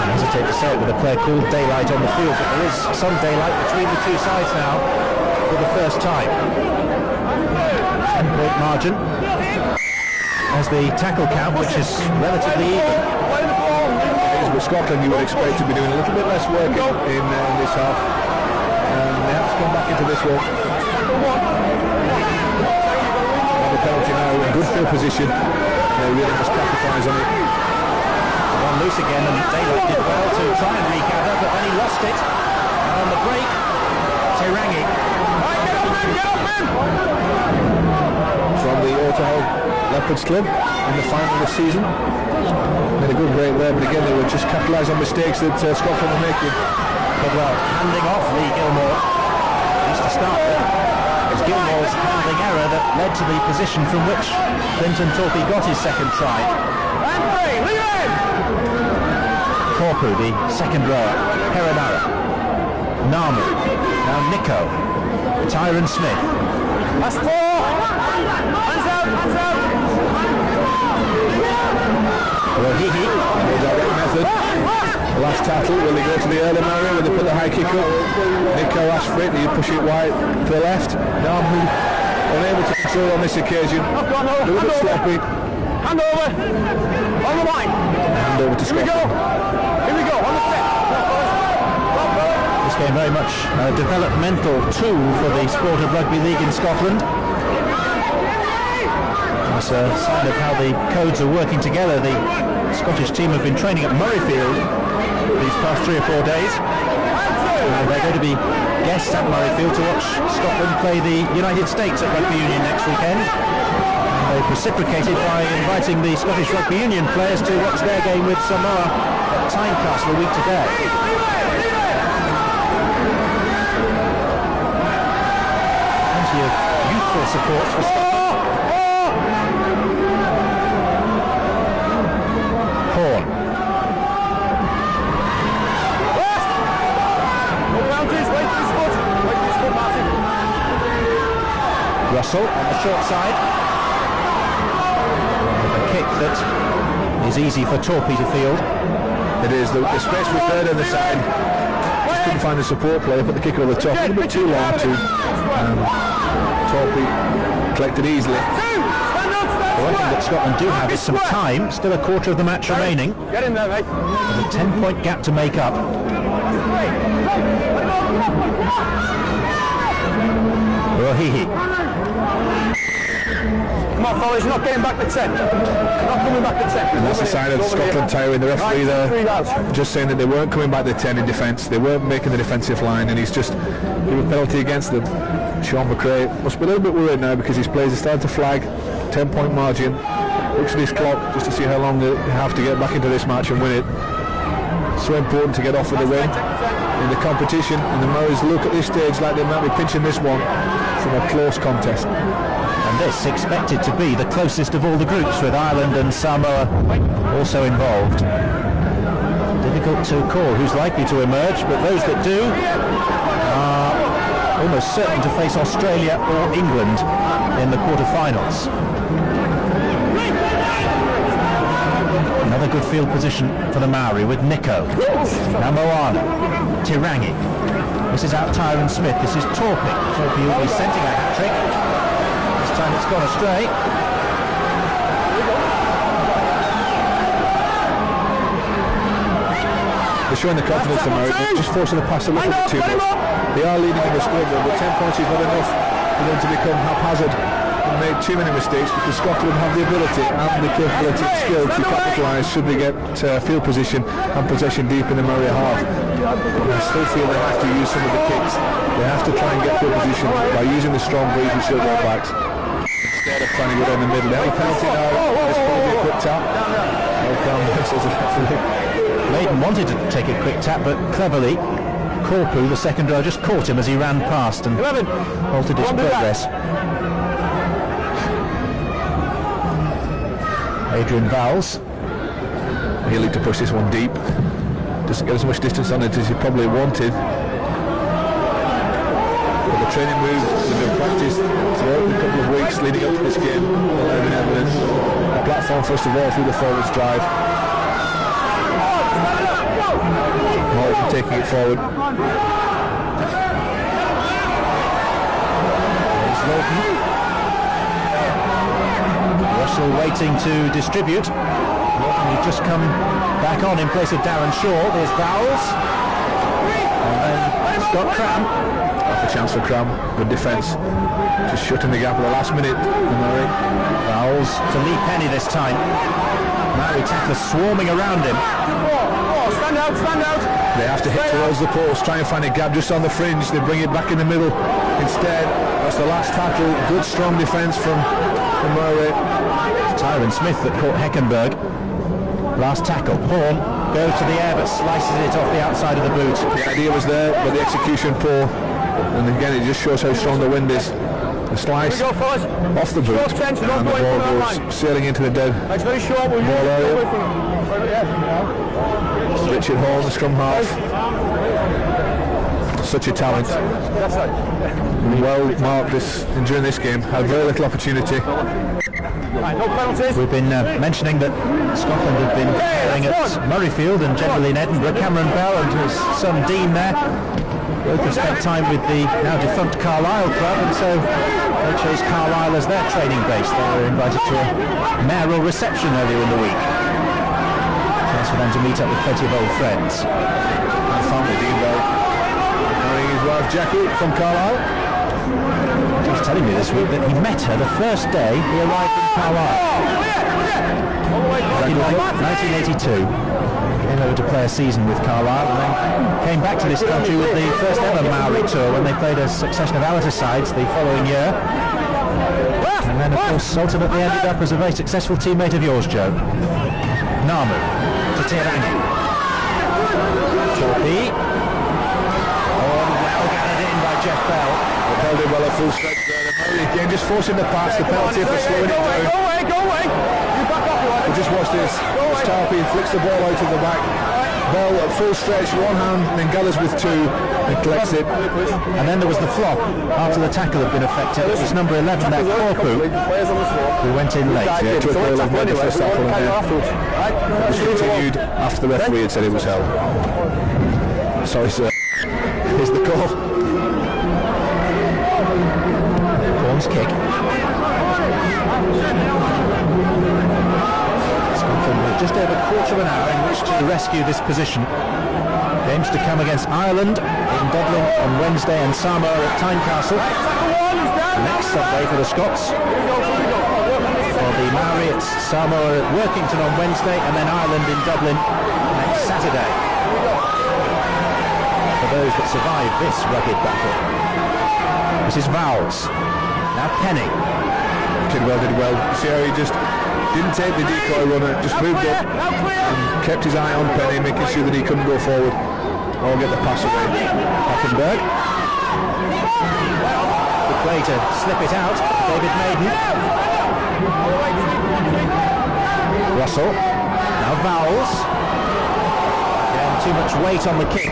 I hesitate to say it with a player called daylight on the field, but there is some daylight between the two sides now for the first time. 10-point margin as the tackle count, which is relatively even. With Scotland, you would expect to be doing a little bit less work in this half. They have to come back into this one. The penalty now in good field position. They really must capitalize on it. On loose again, and Daylight did well to try and regather, but then he lost it. And on the break, Terangi. From the Autohol Leopards Club in the final of the season. Made a good break there, but again they would just capitalise on mistakes that Scotland were making. But well, handing off Lee Gilmore, at least to start with. It was Gilmore's handling error that led to the position from which Clinton Torpey got his second try. Corpu, the second rower, Perenara, Namu, now Nico, Tyron Smith. That's 4! Hands out! Rohihi. No direct method. The last tackle, will they go to the early Maori, will they put the high kick up? Nico asked for it, you push it wide to the left. Namu unable to control on this occasion. A little bit sloppy. Hand over! On the line! Hand over to Scotland. Here we go, on the set! This game very much a developmental tool for the sport of rugby league in Scotland. It's a sign of how the codes are working together. The Scottish team have been training at Murrayfield these past 3 or 4 days. They're going to be guests at Murrayfield to watch Scotland play the United States at Rugby Union next weekend. They've reciprocated by inviting the Scottish Rugby Union players to watch their game with Samoa at Tynecastle a week today. Plenty of youthful support for Scotland. Horn. Russell on the short side. A kick that is easy for Torpey to field. It is. The space was there on the side. Just couldn't find a support player, put the kicker on the top. A little bit too long to Torpey collected easily. The one thing that Scotland do have is some time, still a quarter of the match remaining. Get in there, mate. And a 10-point gap to make up. Rohihi. Come on, fellas, you're not getting back to 10. Not coming back to 10. And that's a sign of Scotland tiring. The referee there just saying that they weren't coming back to 10 in defence. They weren't making the defensive line, and he's just given a penalty against them. Sean McRae must be a little bit worried now because his players are starting to flag. 10-point margin. Looks at his clock just to see how long they have to get back into this match and win it. So important to get off with a win in the competition, and the Maoris look at this stage like they might be pinching this one from a close contest. And this expected to be the closest of all the groups, with Ireland and Samoa also involved. Difficult to call who's likely to emerge, but those that do are almost certain to face Australia or England in the quarter-finals. Another good field position for the Maori with Nico. Now Moana, Terangi. This is out Tyron Smith, this is Torpey. Torpey will be scenting a hat-trick. This time it's gone astray. They're showing the confidence of Maori, they're just forcing the pass a little bit too much. They are leading in the score, but 10 points is not enough for them to become haphazard and make too many mistakes, because Scotland have the ability and the capability and skill to capitalise should they get field position and possession deep in the Maori half. And I still feel they have to use some of the kicks. They have to try and get field position by using the strong breezy shoulder backs instead of trying to go down the middle. They have a penalty now. It's probably a quick tap. Maiden wanted to take a quick tap, but cleverly Corpu, the second row, just caught him as he ran past and halted his progress. Adrian Vowles. He'll need to push this one deep. Doesn't get as much distance on it as he probably wanted. But the training moves have been practiced throughout the couple of weeks leading up to this game. The platform first of all through the forwards drive. Morton taking it forward. There's Lawton. Russell waiting to distribute. Lawton has just come back on in place of Darren Shaw. There's Bowles. And then Scott Cram. Half a chance for Cram. Good defence. Just shutting the gap at the last minute. Maori. Bowles to Lee Penny this time. Maori tacklers swarming around him. Stand out, stand out. They have to hit towards the post, try and find a gap just on the fringe. They bring it back in the middle. Instead, that's the last tackle. Good strong defence from Maori. Tyron Smith that caught Heckenberg. Last tackle. Horn goes to the air but slices it off the outside of the boot. The idea was there, but the execution poor. And again, it just shows how strong the wind is. The slice off the boot, and the ball goes sailing into the dead ball area. Richard Hall, the scrum half. Such a talent. Well marked during this game. Had very little opportunity. We've been mentioning that Scotland have been playing at Murrayfield and generally in Edinburgh. Cameron Bell and his son Dean there both have spent time with the now defunct Carlisle club, and so they chose Carlisle as their training base. They were invited to a mayoral reception earlier in the week. Chance for them to meet up with plenty of old friends. And finally Dean Bell marrying his wife Jackie from Carlisle. He was telling me this week that he met her the first day he arrived in Carlisle. In 1982. Came over to play a season with Carlisle and then came back to this country with the first ever Maori tour when they played a succession of amateur sides the following year. And then of course ultimately ended up as a very successful teammate of yours, Joe. Namu to Tirangi. Torpy. Oh, well gathered in by Jeff Bell. Held it well at full stretch there. The Maori again just forcing the pass, the penalty for slowing it down. Go away! You back up, you want. But just watch this. Tarpey flicks the ball out of the back. Bell at full stretch, one hand, and then gathers with two and collects it. And then there was the flop after the tackle had been effected. It was number 11, that Korpu, who went in late. Yeah, to a goal of the first tackle in there. It was continued after the referee had said it was held. Sorry, sir. Here's the call. Corn's kick. Scotland with just over a quarter of an hour in which to rescue this position. Games to come against Ireland in Dublin on Wednesday and Samoa at Tynecastle. Next Sunday for the Scots. For the Maori it's Samoa at Workington on Wednesday and then Ireland in Dublin next Saturday. For those that survive this rugged battle. This is Vowles. Now Penny. Kidwell did well. See how he just didn't take the decoy runner, just moved up and kept his eye on Penny, making sure that he couldn't go forward or get the pass away. Hackenberg. The play to slip it out. David Maiden. Russell. Now Vowles. Again, too much weight on the kick.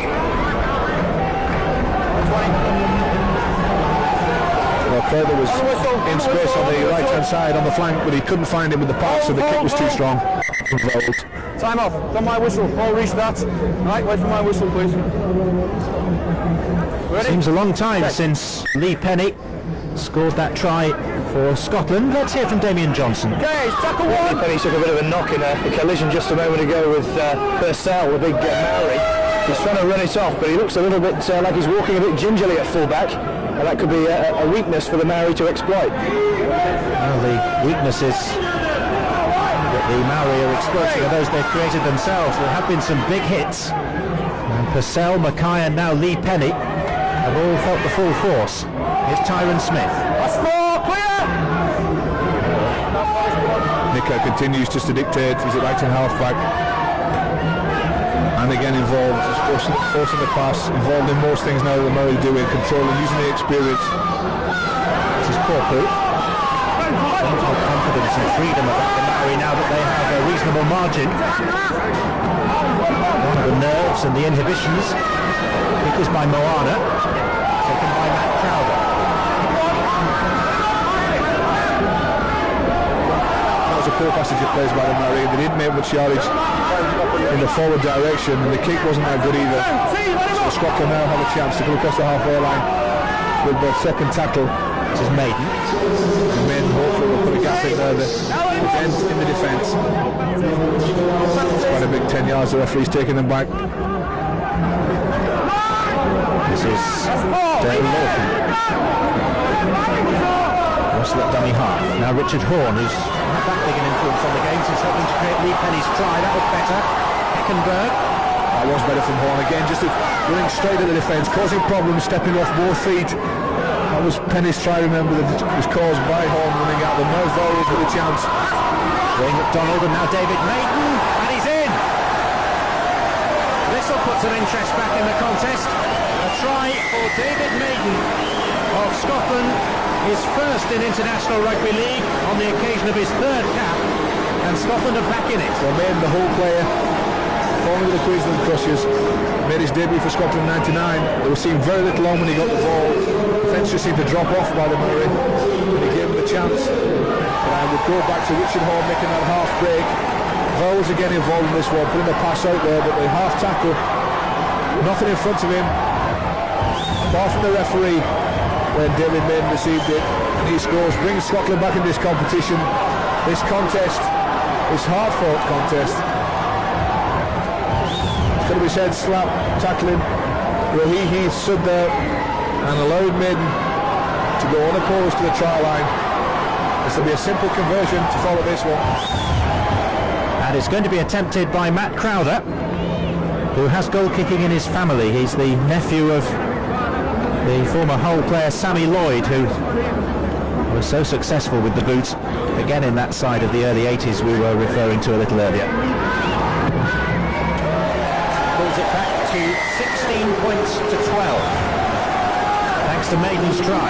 Well, Crater was in space on the right hand side on the flank, but he couldn't find him with the pass, so the kick was too strong. Time off. Done my whistle. Ball restart. Right, wait for my whistle, please. Ready? Seems a long time since Lee Penny scored that try for Scotland. Let's hear from Damien Johnson. Okay, tackle one. Penny took a bit of a knock in a collision just a moment ago with Purcell, the big Maori. He's trying to run it off, but he looks a little bit like he's walking a bit gingerly at full-back. And that could be a weakness for the Maori to exploit. Well, the weaknesses that the Maori are exploiting are those they've created themselves. There have been some big hits. And Purcell, Mackay and now Lee Penny have all felt the full force. Here's Tyron Smith. Clear! Nico continues just to dictate. He's at right and half back. And again involved, just forcing the pass, involved in most things now that the Maori do in controlling, using the experience. This is Korpu. Some more confidence and freedom about the Maori now that they have a reasonable margin. One of the nerves and the inhibitions. Kick is by Moana, taken by Matt Crowder. That was a poor passage of plays by the Maori. They didn't make much yardage in the forward direction, and the kick wasn't that good either. So Scotland now have a chance to go across the halfway line with the second tackle. This is Maiden. And Maiden hopefully will put a gap in there, the dent in the defence. It's quite a big 10 yards, the referee's taking them back. This is Dale Lawton. Russell at dummy half. Now Richard Horn, who's not that big an influence on the game, he's helping to create Lee Penny's try. That was better. Heckenberg. That was better from Horn again, just running straight at the defence, causing problems, stepping off both feet. That was Penny's try, remember, that was caused by Horn running at them. Now Vowles with a chance. Wayne McDonald and now David Maiden, and he's in! This will put some interest back in the contest. A try for David Maiden of Scotland, his first in International Rugby League on the occasion of his third cap, and Scotland are back in it. So Maiden, the whole player, formerly with the Queensland Crushers, made his debut for Scotland in '99. They were seeing very little on when he got the ball. The defence just seemed to drop off by the Maori, and he gave him the chance. And we'll go back to Richard Horn making that half break. Vowles again involved in this one, putting the pass out there, but the half tackle, nothing in front of him. Far from the referee when David Maiden received it, and he scores, brings Scotland back in this competition. This contest, this hard-fought contest. It's going to be said, slap tackling. Rohihi stood there and allowed Maiden to go unopposed to the try line. This will be a simple conversion to follow this one. And it's going to be attempted by Matt Crowder, who has goal kicking in his family. He's the nephew of the former Hull player Sammy Lloyd, who was so successful with the boot, again in that side of the early 80s we were referring to a little earlier. Pulls it back to 16 points to 12, thanks to Maiden's try.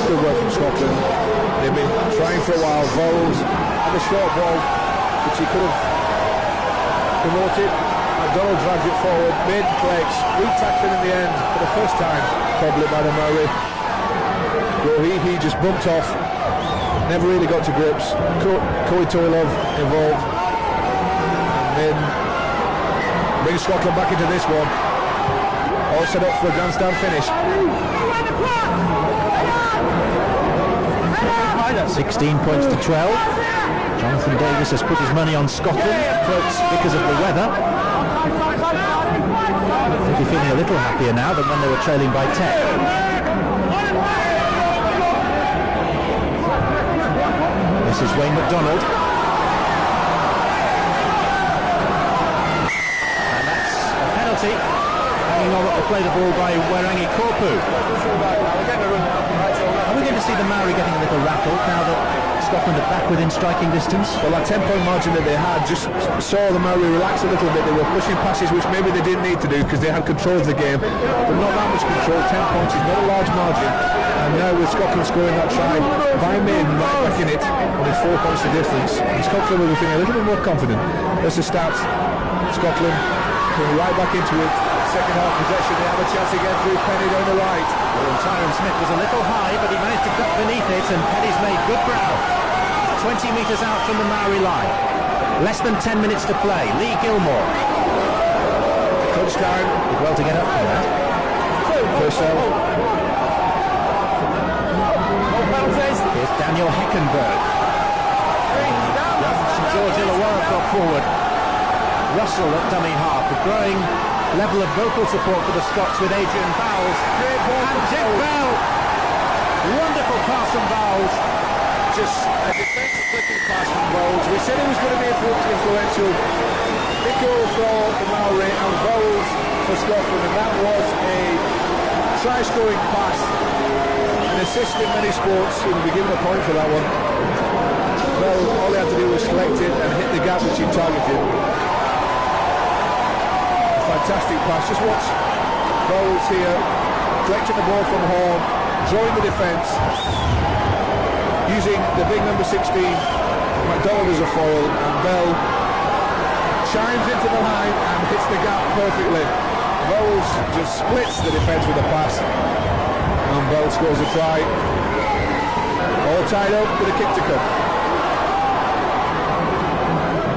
Good work from Scotland. They've been trying for a while. Vowles had a short ball which he could have promoted. McDonald drags it forward. Maiden collects, re-tackling in the end for the first time probably by the Maori. He just bumped off, never really got to grips. Corey Toilov involved, and then brings Scotland back into this one, all set up for a grandstand finish. 16 points to 12. Jonathan Davis has put his money on Scotland, perhaps because of the weather. They'll be feeling a little happier now than when they were trailing by 10. This is Wayne McDonald. And that's a penalty. Hanging on to play the ball by Werangi Korpu. Are we going to see the Maori getting a little rattled now that Scotland are back within striking distance? Well, that 10-point margin that they had just saw the Maori relax a little bit. They were pushing passes which maybe they didn't need to do because they had control of the game, but not that much control. 10 points is not a large margin, and now with Scotland scoring that try by Maiden right back in it, only 4 points the difference, and Scotland will be feeling a little bit more confident. There's the stats. Scotland coming right back into it. Second half possession, they have a chance again through Penny down the right. Well, Tyrone Smith was a little high, but he managed to cut beneath it, and Penny's made good ground. 20 metres out from the Maori line. Less than 10 minutes to play. Lee Gilmore. Coach down. Did well to get up from that. Purcell. Here's Daniel Heckenberg. St George Illawarra got forward. Russell at dummy half. A growing level of vocal support for the Scots with Adrian Vowles. And Dick Bell. Wonderful pass from Vowles. Just a defensive flipping pass from Vowles. We said it was going to be influential. Big goal for the Maori and Vowles for Scotland, and that was a try-scoring pass. An assist in many sports. He will be given a point for that one. Well, all he had to do was collect it and hit the gap which he targeted. A fantastic pass. Just watch Vowles here, collecting the ball from Horn, drawing the defence, using the big number 16, McDonald as a foil, and Bell chimes into the line and hits the gap perfectly. Vowles just splits the defence with a pass, and Bell scores a try. All tied up with a kick to come.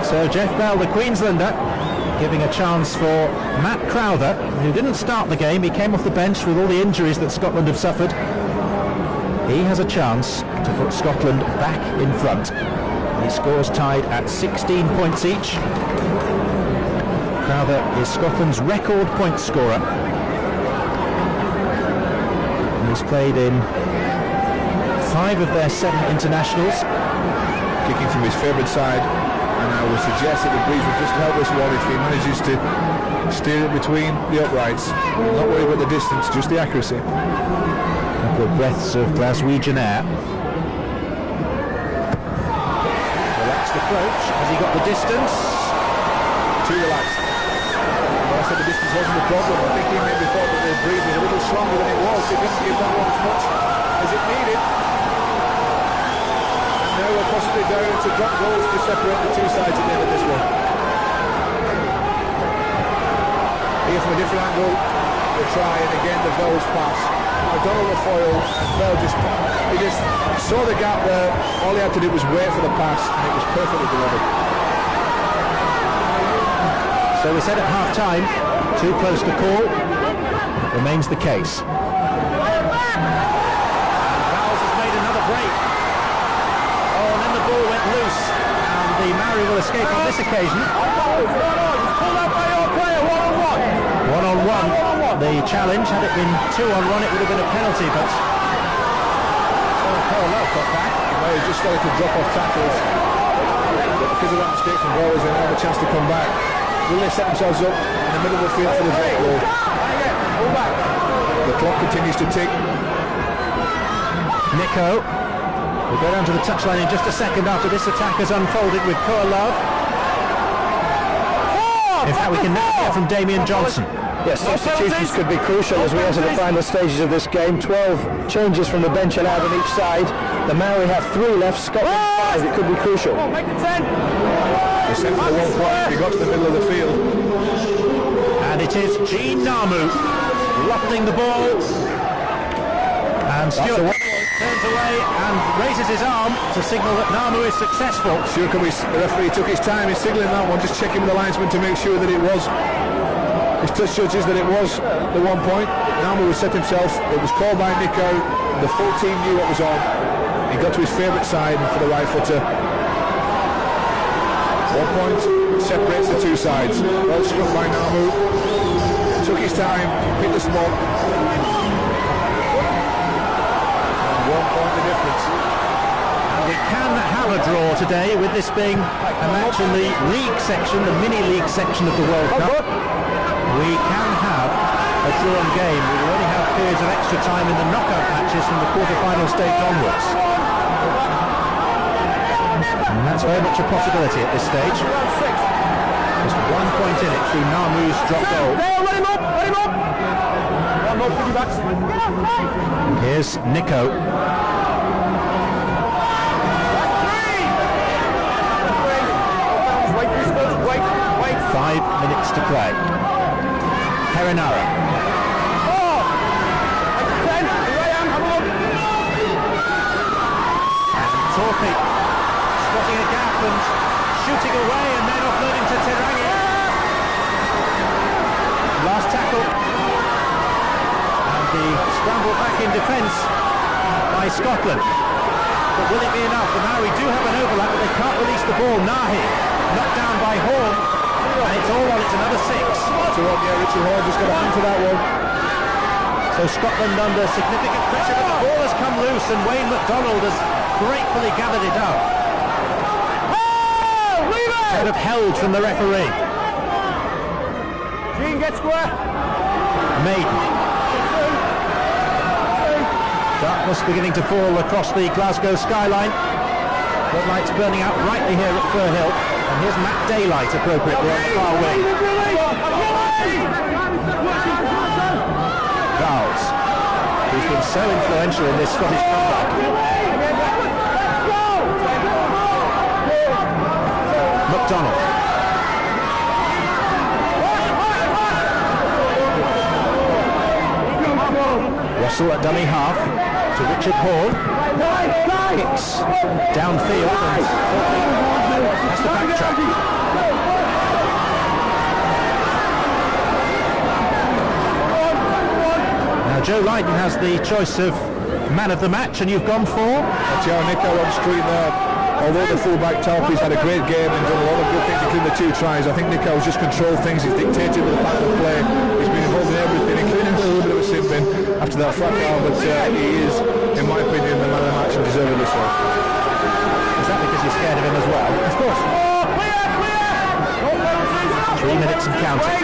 So Jeff Bell, the Queenslander, giving a chance for Matt Crowther, who didn't start the game. He came off the bench with all the injuries that Scotland have suffered. He has a chance to put Scotland back in front. The scores tied at 16 points each. Crowther is Scotland's record point scorer. And he's played in 5 of their 7 internationals. Kicking from his favourite side, and I would suggest that the breeze would just help this one if he manages to steer it between the uprights. Not worry about the distance, just the accuracy. A couple of breaths of Glaswegian air. Relaxed approach. Has he got the distance? Too relaxed. Well, I said the distance wasn't the problem. I think he maybe thought that the breeze was a little stronger than it was. It didn't give that one as much as it needed. And now we're possibly down to drop goals to separate the two sides at the end of this one. Here from a different angle, the try, and again the Bell's pass. O'Donnell the foil, and Bell just saw the gap there. All he had to do was wait for the pass, and it was perfectly delivered. So we said at half-time, too close to call. It remains the case. And Vowles has made another break. Oh, and then the ball went loose, and the Maori will escape on this occasion. One-on-one. The challenge, had it been 2-on-1, it would have been a penalty, but Paul Love got back. Well, he just started to drop off tackles. But because of that mistake from Vowles, they have a chance to come back. Will they set themselves up in the middle of the field for the drop goal? The clock continues to tick. Nico will go down to the touchline in just a second after this attack has unfolded with Poor Love. In fact, we can now hear from Damien Johnson. Yes, substitutions could be crucial as we enter the final stages of this game. 12 changes from the bench allowed on each side. The Maori have 3 left, Scotland 5. It could be crucial. They set for the 1 point. They got to the middle of the field. And it is Gene Namu lofting the ball. And Stuart turns away and raises his arm to signal that Namu is successful. The referee took his time in signalling that one, just checking with the linesman to make sure that it was. His touch judges that it was the 1 point. Namu had set himself. It was called by Nico. The full team knew what was on. He got to his favourite side for the right footer. 1 point separates the two sides. Well struck by Namu. Took his time, hit the spot. And 1 point the difference. We can have a draw today, with this being a match in the league section, the mini-league section of the World Cup. We can have a drawn game. We will only have periods of extra time in the knockout matches from the quarter-final stage onwards. And that's very much a possibility at this stage. Just 1 point in it through Namu's drop goal. Here's Nico. 5 minutes to play. Perinara. And Torpy spotting a gap and shooting away, and then offloading to Terangi. Last tackle. And the scramble back in defence by Scotland. But will it be enough? The Maori do have an overlap, but they can't release the ball. Nahi knocked down by Horn. And it's all on, it's another 6. Richard Horn just got a hand to that one. So Scotland under significant pressure, but the ball has come loose and Wayne McDonald has gratefully gathered it up. Sort of held from the referee. Gene, get square. Maiden. Darkness beginning to fall across the Glasgow skyline. Floodlights burning out brightly here at Firhill. And here's Matt Daylight appropriately on the far wing. Vowles, who's been so influential in this Scottish comeback. McDonald. Russell at dummy half. to Richard Hall. Kicks downfield and has to backtrack. Now Joe Lydon has the choice of man of the match, and you've gone for? Tiago Nico on screen there. Although the fullback Talpi's had a great game and done a lot of good things, including the 2 tries, I think Nico's just controlled things. He's dictated with the pattern of play. He's been involved in everything, including a little bit of a sin bin after that flat down. But he is, in my opinion, the man of the match and deservedly so. Is that because you're scared of him as well? Of course. 3 minutes and counting.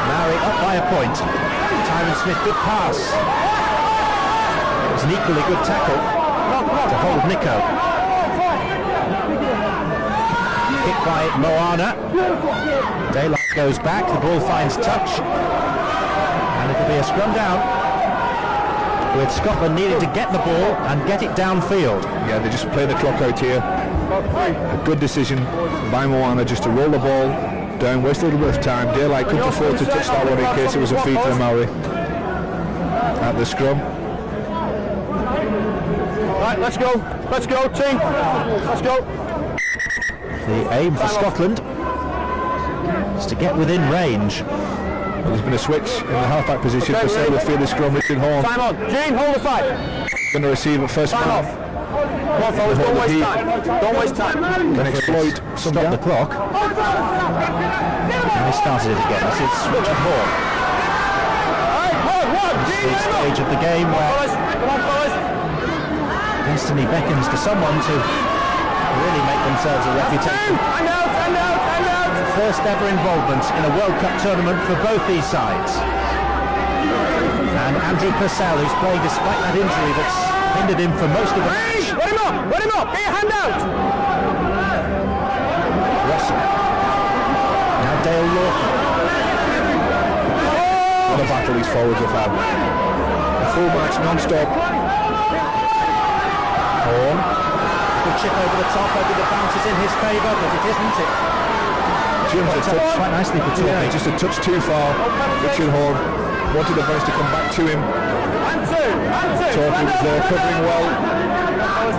Maori up by a point. Tyron Smith, good pass. It was an equally good tackle to hold Nico. Kick by Moana. Daylight goes back, the ball finds touch, and it'll be a scrum down, with Scotland needing to get the ball and get it downfield. Yeah, they just play the clock out here. A good decision by Moana just to roll the ball down, waste a little bit of time. Daylight couldn't afford to touch that one in case it was a feed to the Maori at the scrum. Right, let's go, team, let's go. The aim for Scotland is to get within range. Well, there's been a switch in the half-back position for Sailor field the scrum. Richard Horn Time on, Gene, hold the fight. going to receive at first. Time off. Come on, fellas, don't waste time. Don't waste time. Can exploit some Stop the gap. clock. And they started it again. This is Richard Hall. This is the stage of the game where destiny beckons to someone to really make themselves a reputation. First ever involvement in a World Cup tournament for both these sides. And Andrew Purcell, who's playing despite that injury that's hindered him for most of the match. Let him up, get your hand out. Russell. Now Dale Lawton. What a battle these forwards have had. A full match non-stop. Horn. Good chip over the top, hoping the bounce is in his favour, but it isn't. It Jim's a touch, quite nicely for Torpy. yeah, just a touch too far. Richard Horn wanted the bounce to come back to him. Torpy was there covering well.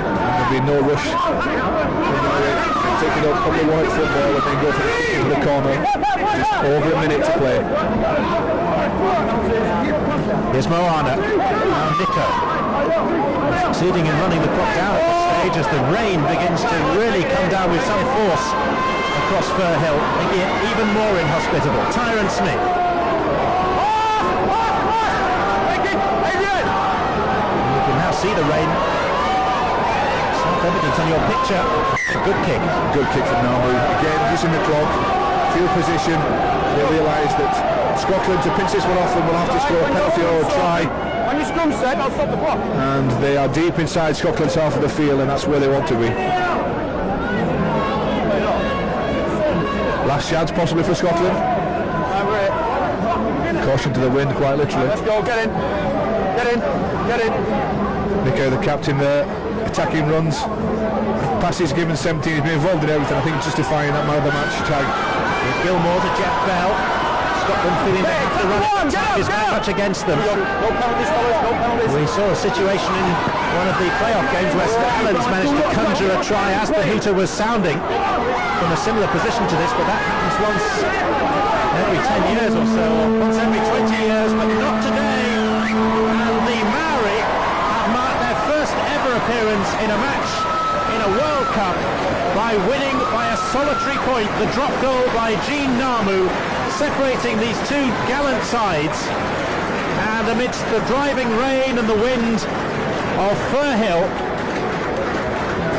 And there'll be no rush. Take it up, probably white football and then go for the kick into the corner. Just over a minute to play. Here's Moana. Now Nico. Succeeding in running the clock down at this stage as the rain begins to really come down with some force across Fir Hill, making it even more inhospitable. Tyron Smith. You can now see the rain. Self-evident on your picture. A good kick. Good kick from Namu. Again, using the clock, field position. They realise that Scotland, to pinch this one off them, will have to score a penalty or a try. When your scrum's set, I'll stop the clock. And they are deep inside Scotland's half of the field, and that's where they want to be. Last chance possibly for Scotland. Caution to the wind, quite literally. Let's go, get in. Nico, the captain there, attacking runs. Passes given 17, he's been involved in everything. I think justifying that man of the match tag. With Gilmore to Jeff Bell. Scotland feeling they have to run it. Attack is very much against them. No penalties, fellas, no penalties. We saw a situation in one of the playoff games where Stallings managed to conjure a try as the hooter was sounding from a similar position to this, but that happens once every 10 years or so, or once every 20 years, but not today. And the Maori have marked their first ever appearance in a match in a World Cup by winning by a solitary point, the drop goal by Jean Namu, separating these two gallant sides. And amidst the driving rain and the wind of Fir Hill,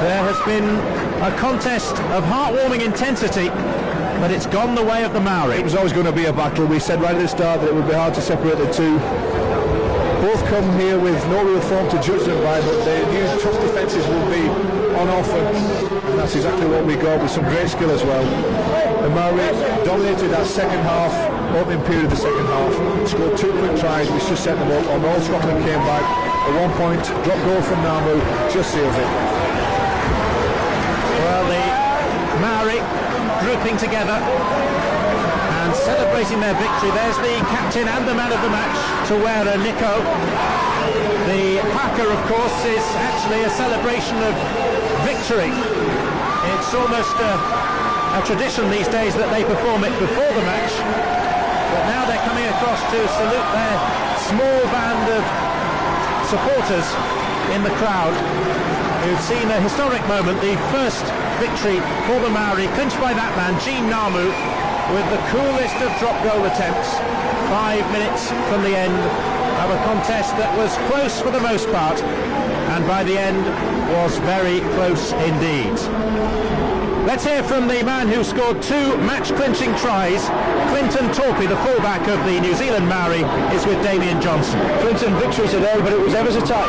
there has been a contest of heartwarming intensity, but it's gone the way of the Maori. It was always going to be a battle. We said right at the start that it would be hard to separate the two. Both come here with no real form to judge them by, but they knew tough defences will be on offer, and that's exactly what we got, with some great skill as well. The Maori dominated that second half, opening period of the second half, scored 2 quick tries which just set them up, and all Scotland came back. At 1 point, drop goal from Namu, just seals it. Well, the Maori grouping together, and celebrating their victory. There's the captain and the man of the match, Tawera Nico. The haka, of course, is actually a celebration of victory. It's almost a tradition these days that they perform it before the match, but now they're coming across to salute their small band of supporters in the crowd who've seen a historic moment, the first victory for the Maori, clinched by that man, Gene Namu, with the coolest of drop goal attempts, 5 minutes from the end of a contest that was close for the most part, and by the end was very close indeed. Let's hear from the man who scored 2 match-clinching tries. Clinton Torpey, the fullback of the New Zealand Maori, is with Damien Johnson. Clinton, victory today, but it was ever so tight.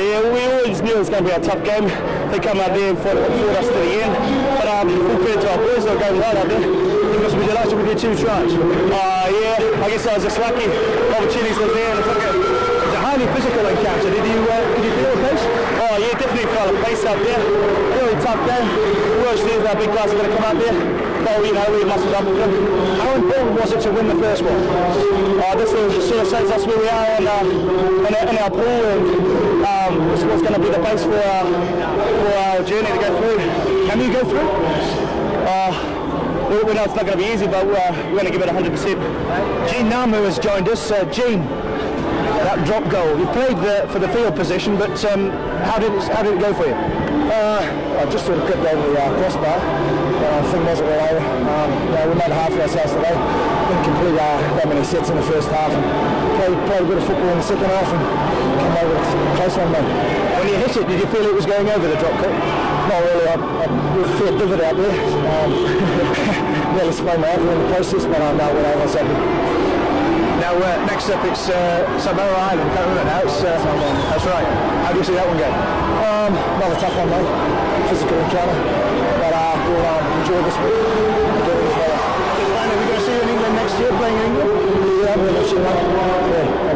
Yeah, we always knew it was going to be a tough game. They come out there and fought us to the end. But full credit to our boys, they were going right out there. Because we delighted with their 2 tries. Yeah, I guess I was just lucky. Opportunities were there, and it was a highly physical encounter. Did you feel the pace? Oh yeah, definitely felt the pace out there. Really tough game. We always knew that big guys are going to come out there. But we muscled up with them. How important was it to win the first one? This sort of sets us where we are in our pool, and what's going to be the base for our journey to go through. Can you go through? We know it's not going to be easy, but we're going to give it 100%. Gene Namu has joined us. Gene, that drop goal. You played for the field position, but how did it go for you? I just sort of clipped over the crossbar. The thing wasn't all over. We made a half of ourselves today. Didn't complete that many sets in the first half. And played a bit of football in the second half and came over close one day. When you hit it, did you feel it was going over the drop kick? Not really. I was a fair divot out there. Nearly sprained my ankle in the process, but I'm not whatever I was happy. Now, next up it's Maori Island. Can't remember now. That's right. How do you see that one going? Another tough one, mate. Physical encounter. But we'll enjoy this week. Are we going to see you in England next year, playing in England? Yeah, we'll let you know.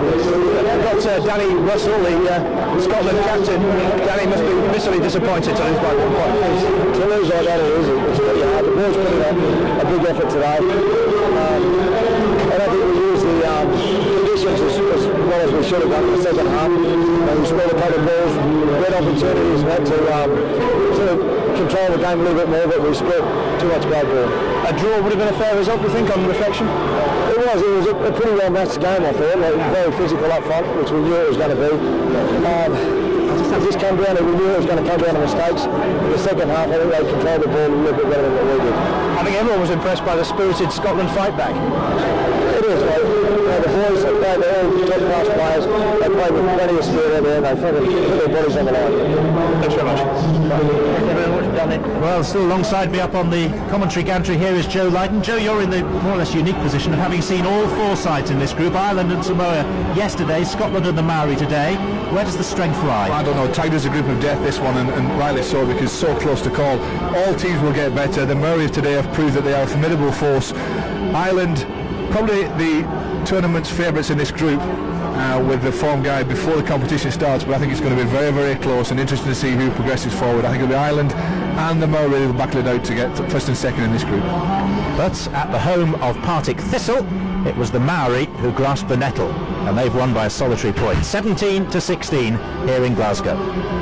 We've got Danny Russell, the Scotland captain. Danny must be bitterly disappointed to lose by 1 point. To lose like that, it is. The boys put in a big effort today. And I think we used the conditions as well as we should have done in the second half. We scored a couple of balls, great opportunities to sort of control the game a little bit more, but we split too much bad ball. A draw would have been a fair result, we think, on reflection? It was a pretty well matched game, I thought. Very physical up front, which we knew it was going to be. It just came down to, we knew it was going to come down to mistakes. In the second half, I think they controlled the ball a little bit better than what we did. I think everyone was impressed by the spirited Scotland fight back. It is, mate. The boys, they're all top-class players. They play with plenty of spirit over there. They put their bodies on the line. Thanks very much. Well, still alongside me up on the commentary gantry here is Joe Lydon. Joe, you're in the more or less unique position of having seen all 4 sides in this group, Ireland and Samoa yesterday, Scotland and the Maori today. Where does the strength lie? I don't know. Tiger's a group of death, this one, and rightly so, because so close to call. All teams will get better. The Maori today have proved that they are a formidable force. Ireland, probably the tournament's favourites in this group, with the form guide before the competition starts, but I think it's going to be very, very close and interesting to see who progresses forward. I think it'll be Ireland and the Maori will battle it out to get first and second in this group. But at the home of Partick Thistle, it was the Maori who grasped the nettle, and they've won by a solitary point, 17-16 here in Glasgow.